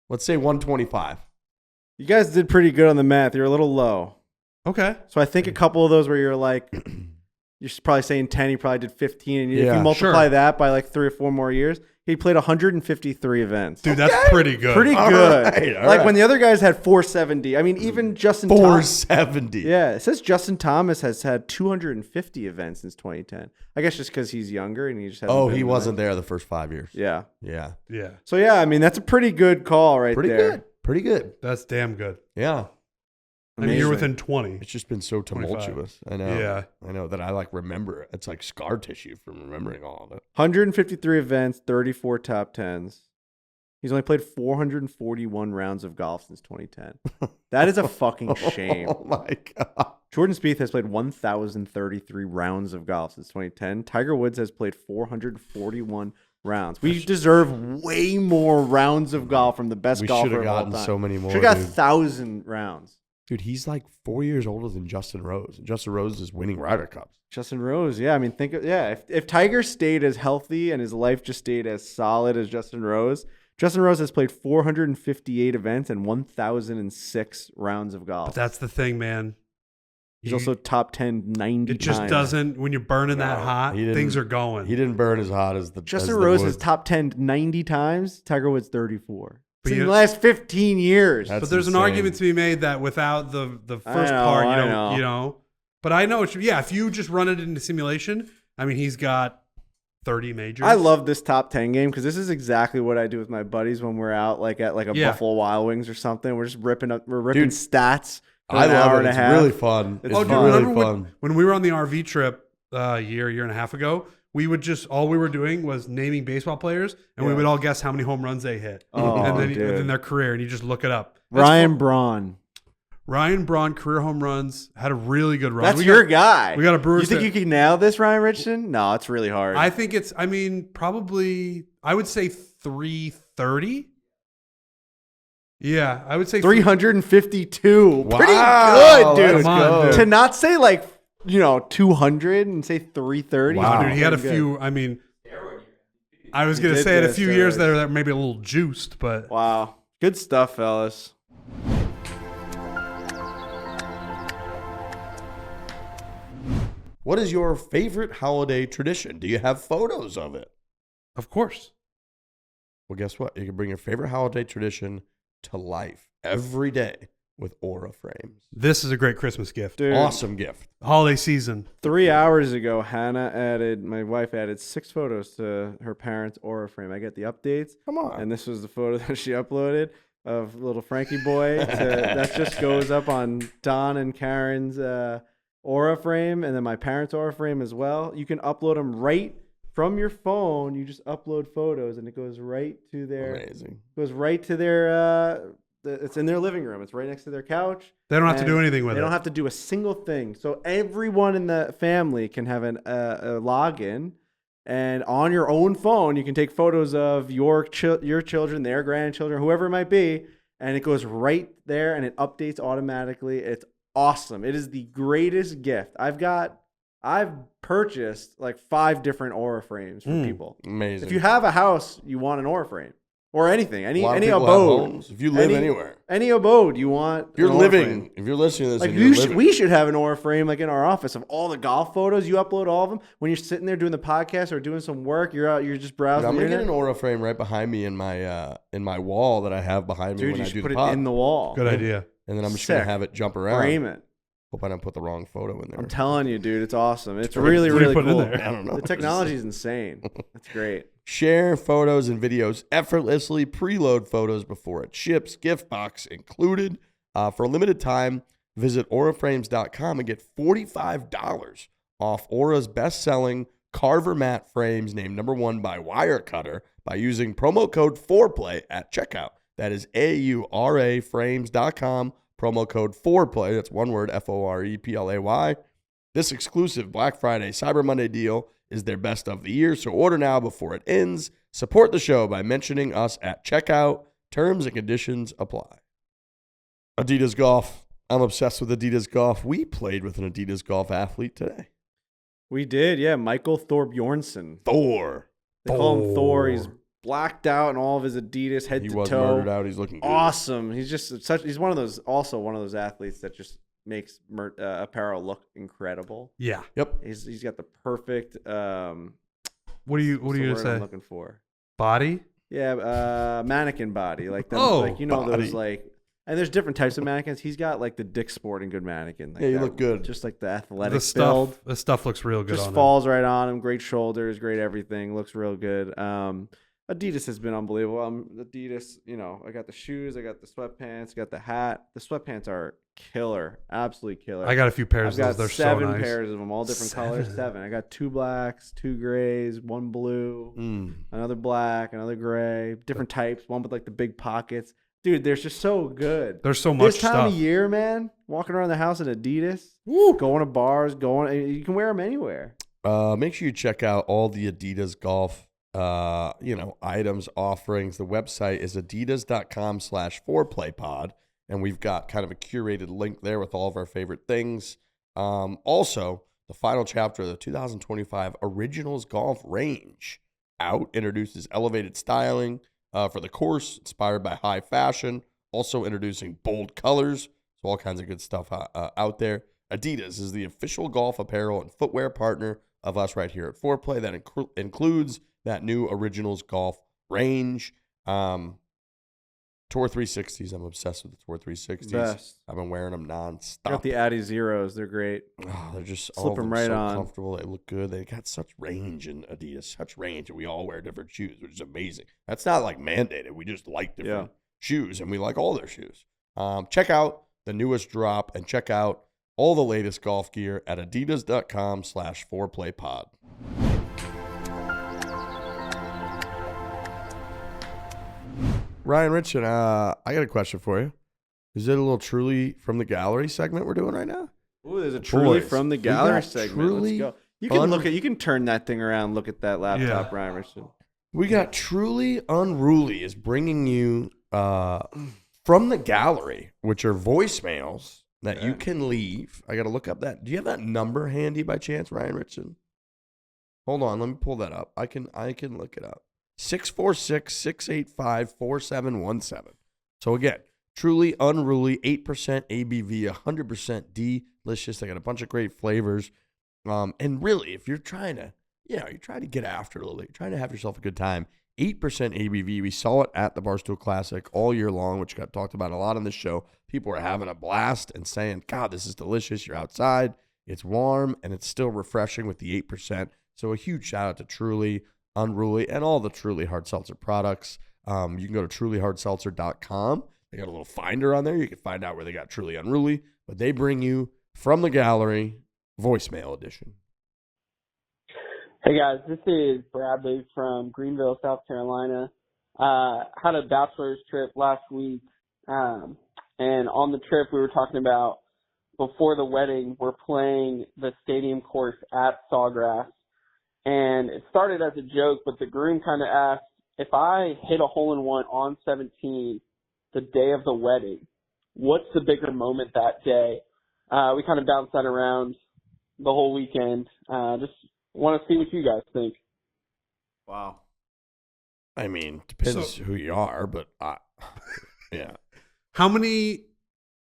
Let's say 125. You guys did pretty good on the math. You're a little low. Okay. So I think a couple of those where you're like, you're probably saying 10, he probably did 15. And if Yeah, you multiply sure. that by like 3 or 4 more years, he played 153 events. Dude, that's pretty good. Pretty All good. right, all Like right. when the other guys had 470. I mean, even Justin Thomas. 470. Yeah, it says Justin Thomas has had 250 events since 2010. I guess just because he's younger and he just hasn't Oh, been he in wasn't the- there the first 5 years. Yeah. Yeah. Yeah. So yeah, I mean that's a pretty good call right Pretty there. good. Pretty good. That's damn good. Yeah. I mean, you're Amazing. within 20. It's just been so 25. tumultuous. I know. Yeah. I know that I like remember it. It's like scar tissue from remembering all of it. 153 events, 34 top 10s. He's only played 441 rounds of golf since 2010. That is a fucking shame. Oh my God. Jordan Spieth has played 1,033 rounds of golf since 2010. Tiger Woods has played 441 rounds. We deserve way more rounds of golf from the best We should golfer have of all gotten time. so many more. Should have got dude. 1,000 rounds. Dude, he's like 4 years older than Justin Rose. And Justin Rose is winning Ryder Cups. Justin Rose, yeah. I mean, if Tiger stayed as healthy and his life just stayed as solid as Justin Rose has played 458 events and 1,006 rounds of golf. But that's the thing, man. He's also top 10 90 It just times. doesn't, when you're burning that No, hot, he didn't- things are going. He didn't burn as hot as the Justin as the Rose Woods. is top 10 90 times. Tiger Woods 34. But It's in you- the last 15 years. That's But there's insane. an argument to be made that without the first know, part, I know. you know. But I know, if you just run it into simulation, I mean, he's got 30 majors. I love this top 10 game because this is exactly what I do with my buddies when we're out like at like a Yeah. Buffalo Wild Wings or something. We're just ripping Dude, stats for I an love hour it. and a It's half. really fun. It's Oh, It's do you really remember fun. when we were on the RV trip a year and a half ago? We would just, all we were doing was naming baseball players, and we Yeah. would all guess how many home runs they hit Oh, and then dude. in their career, and you just look it up. That's Ryan fun. Braun. Ryan Braun, career home runs, had a really good run. That's We your got- guy. we got a Brewers You think fan. you can nail this, Ryan Richardson? No, it's really hard. I think it's, I mean, probably, I would say 330. Yeah, I would say 352. Wow, Pretty good, dude. let's Come on, go. dude. To not say like, 200 and say 330. Wow. Dude, he had a Pretty good. few, I mean, I was He going to did say it a get few years steroids. that are maybe a little juiced, but Wow. Good stuff, fellas. What is your favorite holiday tradition? Do you have photos of it? of course. Well, guess what? You can bring your favorite holiday tradition to life every day with Aura frames. This is a great Christmas gift. Dude, Awesome gift. Holiday season. 3 hours ago, my wife added 6 photos to her parents' Aura frame. I get the updates, Come on. and this was the photo that she uploaded of little Frankie boy. That just goes up on Don and Karen's Aura frame, and then my parents' Aura frame as well. You can upload them right from your phone. You just upload photos, and it goes right to their Amazing. it's in their living room. It's right next to their couch. They don't have to And do anything with They it. don't have to do a single thing. So everyone in the family can have a login, and on your own phone, you can take photos of your children, their grandchildren, whoever it might be, and it goes right there, and it updates automatically. It's awesome. It is the greatest gift. I've purchased like 5 different Aura frames for people. Amazing. If you have a house, you want an Aura frame. Or anything, A lot of any people have abode. homes. If you live Any- anywhere. Any abode you want. If you're an Aura living, frame. if you're listening to this Like and you're living, we should have an Aura frame like in our office of all the golf photos. You upload all of them when you're sitting there doing the podcast or doing some work. You're just Dude, browsing. I'm the gonna get an internet. Aura frame right behind me in my wall that I have behind me Dude, when you I should do put the it pod. in the wall. Good idea. And then I'm just gonna Sick. have it jump around. Frame it. Hope I don't put the wrong photo in there. I'm telling you, dude, it's awesome. It's What really, do you really put in cool. there? I don't know. The technology is insane. It's great. Share photos and videos effortlessly. Preload photos before it ships. Gift box included. For a limited time, visit auraframes.com and get $45 off Aura's best-selling Carver mat frames, named #1 by Wirecutter, by using promo code FOREPLAY at checkout. That is auraframes.com, promo code FOREPLAY. That's one word, FOREPLAY. This exclusive Black Friday Cyber Monday deal is their best of the year, so order now before it ends. Support the show by mentioning us at checkout. Terms and conditions apply. Adidas Golf. I'm obsessed with Adidas Golf. We played with an Adidas Golf athlete today. We did, yeah. Michael Thorbjornsson. Thor. They call him Thor. He's blacked out in all of his Adidas head He to was toe. murdered out. He's looking good. Awesome. He's just he's one of those athletes that just makes apparel look incredible. Yeah. Yep. He's got the perfect What are what's you the gonna word say? I'm looking for? Body? Yeah, mannequin body. Like them, Oh, like body. those like, and there's different types of mannequins. He's got like the Dick's Sporting Good mannequin. Like Yeah, you that, look good. Just like the athletic The build. stuff. The stuff looks real good Just on falls right on him. Great shoulders, great everything. Looks real good. Adidas has been unbelievable. Adidas, I got the shoes, I got the sweatpants, got the hat. The sweatpants are killer, absolutely killer. him. I got a few pairs I've of those. got They're 7 so nice. pairs of them, all different colors. 7. I got 2 blacks, 2 grays, 1 blue, another black, another gray, different types. One with like the big pockets. Dude, they're just so good. There's so much This time stuff. of year, man, walking around the house in Adidas, going to bars, you can wear them anywhere. Make sure you check out all the Adidas golf, items, offerings. The website is adidas.com/foreplaypod, and we've got kind of a curated link there with all of our favorite things. Also, the final chapter of the 2025 Originals Golf Range introduces elevated styling for the course, inspired by high fashion. Also introducing bold colors, so all kinds of good stuff out there. Adidas is the official golf apparel and footwear partner of us right here at Foreplay. That includes that new Originals Golf Range. Tour 360s. I'm obsessed with the Tour 360s. Best. I've been wearing them nonstop. I got the Addy Zeros. They're great. Oh, they're just Slip all of them right so on. comfortable. They look good. They got such range in Adidas, such range, and we all wear different shoes, which is amazing. That's not like mandated. We just like different shoes, and we like all their shoes. Check out the newest drop and check out all the latest golf gear at adidas.com/foreplaypod. Ryan Richard, I got a question for you. Is it a little Truly from the Gallery segment we're doing right now? Ooh, there's a Truly Boys, from the we gallery got segment. Truly Let's go. You can you can turn that thing around, look at that laptop, Ryan Richardson. We got Truly Unruly is bringing you from the Gallery, which are voicemails that you can leave. I got to look up that. Do you have that number handy by chance, Ryan Richardson? Hold on, let me pull that up. I can look it up. 646-685-4717. So again, Truly Unruly, 8% ABV, 100% delicious. They got a bunch of great flavors. And really, if you're trying to, you're trying to get after it a little bit, you're trying to have yourself a good time, 8% ABV. We saw it at the Barstool Classic all year long, which got talked about a lot on this show. People are having a blast and saying, God, this is delicious. You're outside, it's warm, and it's still refreshing with the 8%. So a huge shout out to Truly Unruly and all the Truly Hard Seltzer products. You can go to trulyhardseltzer.com. They got a little finder on there. You can find out where they got Truly Unruly, but they bring you from the Gallery voicemail edition. Hey guys, this is Bradley from Greenville, South Carolina. Had a bachelor's trip last week, and on the trip we were talking about before the wedding, we're playing the stadium course at Sawgrass. And it started as a joke, but the groom kind of asked, if I hit a hole-in-one on 17 the day of the wedding, what's the bigger moment that day? We kind of bounced that around the whole weekend. Just want to see what you guys think. Wow. I mean, depends who you are, but yeah. How many?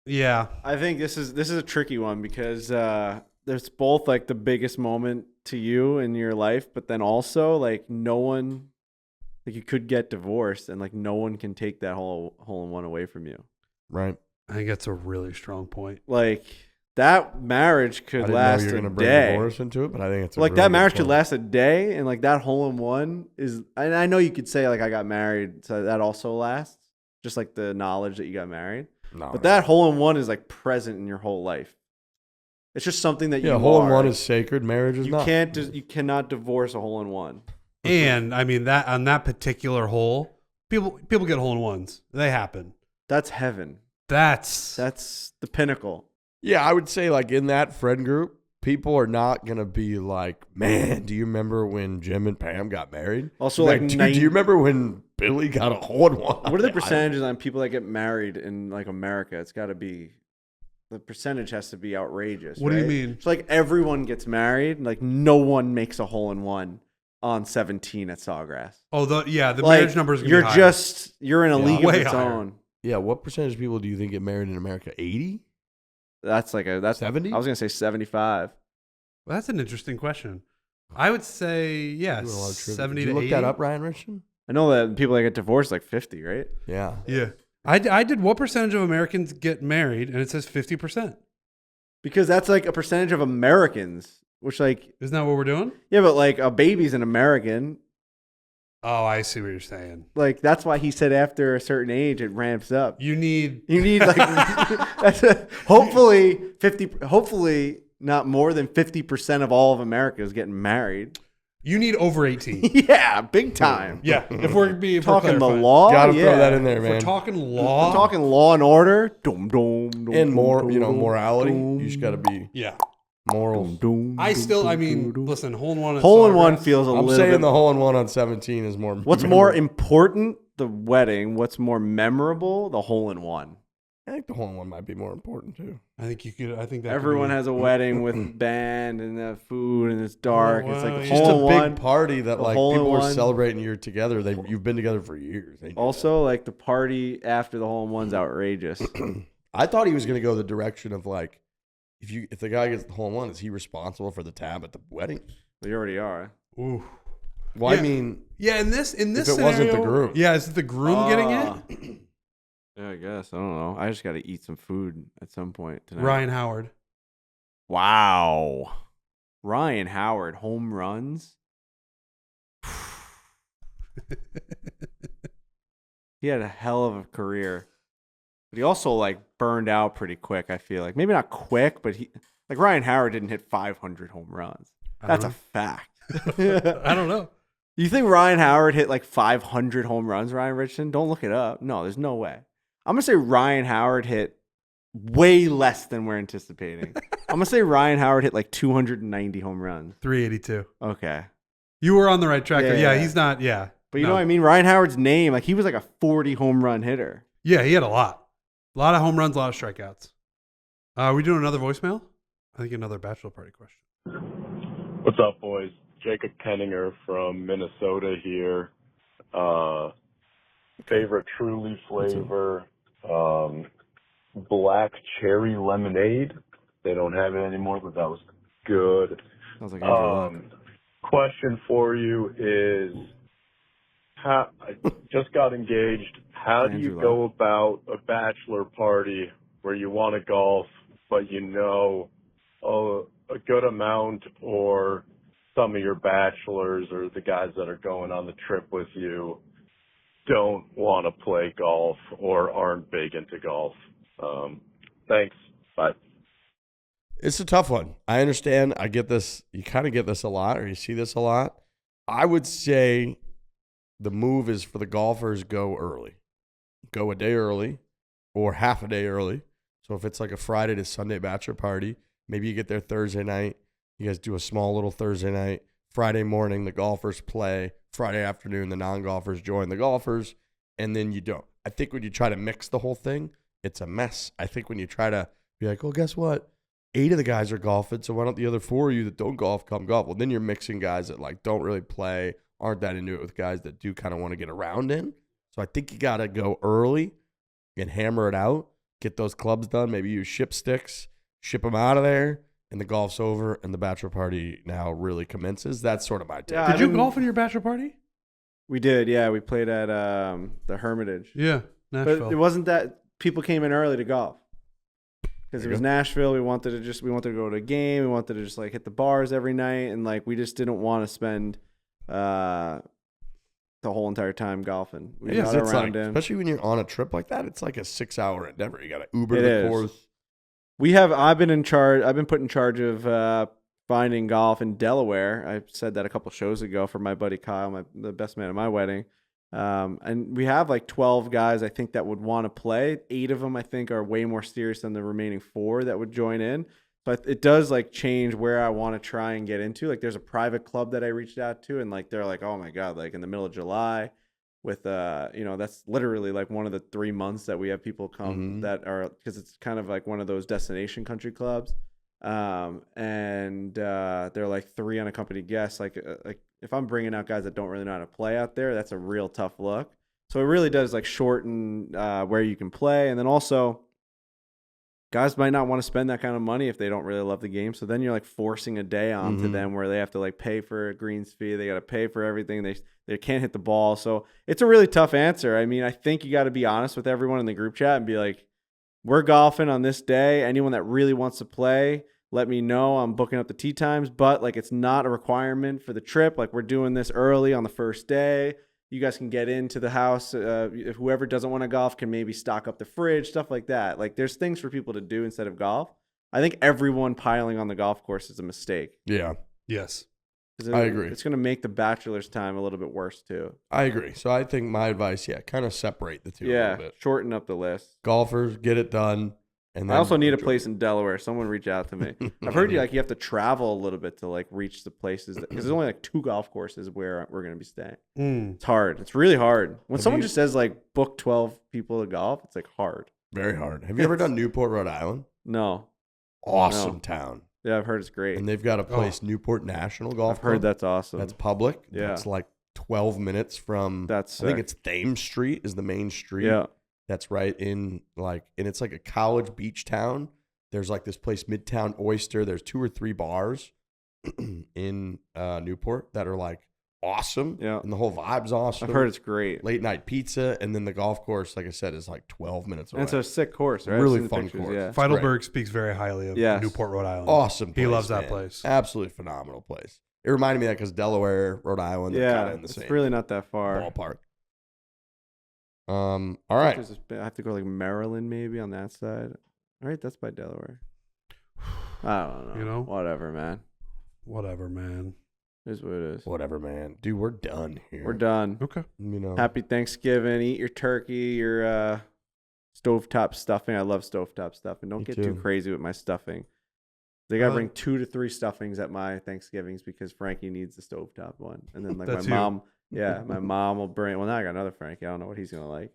Yeah. I think this is a tricky one because there's both like the biggest moment to you in your life, but then also like no one, like you could get divorced and like no one can take that hole in one away from you. Right. I think that's a really strong point. Like that marriage I could didn't last know you were a going to bring day. divorce into it, but I think it's a Like really that good marriage could point. last a day, and like that hole in one is. And I know you could say like I got married, so that also lasts. Just like the knowledge that you got married, No, but that hole in one is like present in your whole life. It's just something that you hole in are. one is sacred. Marriage is You not. you cannot divorce a hole in one. And I mean that on that particular hole, people get hole in ones. They happen. That's heaven. That's the pinnacle. Yeah, I would say like in that friend group, people are not gonna be like, man, do you remember when Jim and Pam got married? Also, like, dude, do you remember when Billy got a hole in one? What are the percentages on people that get married in like America? It's got to be, the percentage has to be outrageous. What do you right? mean? It's like everyone gets married, like no one makes a hole in one. on 17 at Sawgrass. Oh, the Like, marriage numbers. You're in a league of way its higher. own. Yeah, what percentage of people do you think get married in America? 80? That's 70? I was gonna say 75. Well, that's an interesting question. I would say Doing a lot of trivia. 70 Did to you 80. look that up, Ryan Richardson? I know that people that get divorced like 50, right? Yeah. Yeah. I did what percentage of Americans get married, and it says 50%. Because that's like a percentage of Americans, which like Isn't that what we're doing? yeah, but like a baby's an American. Oh, I see what you're saying. Like that's why he said after a certain age it ramps up. You need You need like hopefully 50. Hopefully not more than 50% of all of America is getting married. over 18. Yeah, big time. Yeah, if we're Talking the clarifying. law, Gotta yeah. throw that in there, If we're man. talking We're law. talking law and order. Dum, dum, dum, And more, dum, you know, dum, morality. dum, You just got to be Yeah. moral. dum, I dum, still, dum, I mean, dum, dum. listen, hole in one. at Hole in one Sawgrass. feels a I'm little saying bit. the hole in one on 17 is more. What's more important? The wedding. What's more memorable? The hole in one. I think the hole in one might be more important too. I think you could. I think that Everyone could be, has a wedding with band and food and it's dark. Oh, It's like wow, a yeah. Just hole a in big one. party that The like hole in people are one. celebrating you're together. You've been together for years. They do Also, like the party after the hole in one's outrageous. that. I thought he was going to go the direction of like, if the guy gets the hole in one, is he responsible for the tab at the wedding? You already are. Ooh. Well, Yeah. I mean, Yeah, in this if it scenario, wasn't the groom. Yeah, is it the groom getting Ah. it? Yeah, I guess. I don't know. I just got to eat some food at some point tonight. Ryan Howard. Wow. Ryan Howard, home runs. He had a hell of a career. But he also like burned out pretty quick, I feel like. Maybe not quick, but Ryan Howard didn't hit 500 home runs. That's a fact. I don't know. You think Ryan Howard hit like 500 home runs, Ryan Richardson? Don't look it up. No, there's no way. I'm going to say Ryan Howard hit way less than we're anticipating. I'm going to say Ryan Howard hit like 290 home runs. 382. Okay. You were on the right track. Yeah. He's not. Yeah. But you know what I mean? Ryan Howard's name, like he was like a 40 home run hitter. Yeah, he had a lot. A lot of home runs, a lot of strikeouts. Are we doing another voicemail? I think another bachelor party question. What's up, boys? Jacob Kenninger from Minnesota here. Favorite Truly flavor, black cherry lemonade. They don't have it anymore, but that was good. Sounds like Andrew Luck. Question for you is, I just got engaged. How do you Andrew go about a bachelor party where you want to golf, but you know a good amount or some of your bachelors or the guys that are going on the trip with you don't want to play golf or aren't big into golf? Thanks. Bye. It's a tough one. I understand. I get this. You kind of get this a lot, or you see this a lot. I would say the move is for the golfers, go early. Go a day early or half a day early. So if it's like a Friday to Sunday bachelor party, maybe you get there Thursday night. You guys do a small little Thursday night. Friday morning, the golfers play. Friday afternoon, the non-golfers join the golfers. And then you don't. I think when you try to mix the whole thing, it's a mess. I think when you try to be like, well, guess what? 8 of the guys are golfing, so why don't the other 4 of you that don't golf come golf? Well, then you're mixing guys that like don't really play, aren't that into it with guys that do kind of want to get around in. So I think you got to go early and hammer it out, get those clubs done, maybe use ship sticks, ship them out of there, and the golf's over and the bachelor party now really commences. That's sort of my take. Yeah, Did you golf in your bachelor party? We did, yeah. We played at the Hermitage. Yeah, Nashville. But it wasn't that people came in early to golf. Because it was Nashville. We wanted to go to a game. We wanted to just like hit the bars every night. And like we just didn't want to spend the whole entire time golfing. We got it's around like, in. especially when you're on a trip like that, it's like a 6-hour endeavor. You got to Uber It the is. course. I've been put in charge of finding golf in Delaware. I said that a couple shows ago for my buddy Kyle, the best man at my wedding. And we have like 12 guys, I think, that would want to play. 8 of them, I think, are way more serious than the remaining 4 that would join in. But it does like change where I want to try and get into. Like there's a private club that I reached out to, and like they're like, oh my God, like in the middle of July with that's literally like one of the 3 months that we have people come that are, because it's kind of like one of those destination country clubs. And they're like 3 unaccompanied guests, like if I'm bringing out guys that don't really know how to play out there, that's a real tough look. So it really does like shorten where you can play. And then also guys might not want to spend that kind of money if they don't really love the game. So then you're like forcing a day onto them where they have to like pay for a greens fee. They got to pay for everything. They can't hit the ball. So it's a really tough answer. I mean, I think you got to be honest with everyone in the group chat and be like, we're golfing on this day. Anyone that really wants to play, let me know. I'm booking up the tee times, but like it's not a requirement for the trip. Like we're doing this early on the first day. You guys can get into the house. If whoever doesn't want to golf can maybe stock up the fridge, stuff like that. Like there's things for people to do instead of golf. I think everyone piling on the golf course is a mistake. Yeah. Yes. I agree. It's going to make the bachelor's time a little bit worse too. I agree. So I think my advice, kind of separate the two a little bit. Shorten up the list. Golfers, get it done. And then I also need a place in Delaware. Someone reach out to me. I've heard you have to travel a little bit to like reach the places because there's only like 2 golf courses where we're going to be staying. It's hard. It's really hard. When someone just says like book 12 people to golf, it's like hard. Very hard. Have you ever done Newport, Rhode Island? No. Awesome town. Yeah, I've heard it's great. And they've got a place, Newport National Golf I've heard Club. that's awesome. That's public. Yeah. It's like 12 minutes from, That's sick. I think it's Thames Street is the main street. Yeah. That's right in and it's like a college beach town. There's like this place, Midtown Oyster. There's 2 or 3 bars in Newport that are like awesome. Yeah. And the whole vibe's awesome. I've heard it's great. Late night pizza. And then the golf course, like I said, is like 12 minutes away. And it's a sick course, right? Really I've seen the fun pictures, course. Yeah. Feidelberg speaks very highly of Newport, Rhode Island. Awesome place, He loves that man. place. Absolutely phenomenal place. It reminded me of that because Delaware, Rhode Island, they're kind of in the it's same really not that far. ballpark. All right. I have to go like Maryland maybe on that side. All right, that's by Delaware. I don't know. You know? Whatever, man. Whatever, man. It is what it is. Whatever, man. Dude, we're done here. We're done. Okay. You know. Happy Thanksgiving. Eat your turkey, your stovetop stuffing. I love stovetop stuffing. Don't Me get too. too crazy with my stuffing. They gotta bring 2 to 3 stuffings at my Thanksgivings because Frankie needs the stovetop one. And then like That's my you. mom, my mom will bring. Well, now I got another Frankie. I don't know what he's gonna like.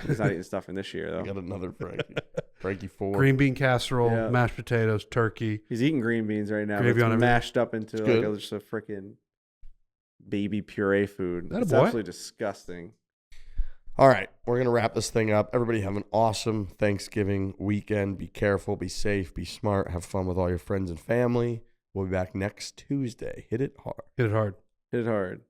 He's not eating stuffing this year I though. got another Frankie. Frankie Fore. Green bean casserole, Yeah. mashed potatoes, turkey. He's eating green beans right now. But Gravy it's on everything. mashed up into It's like good. just a freaking baby puree food. That a It's boy? absolutely disgusting. All right. We're going to wrap this thing up. Everybody have an awesome Thanksgiving weekend. Be careful. Be safe. Be smart. Have fun with all your friends and family. We'll be back next Tuesday. Hit it hard. Hit it hard. Hit it hard.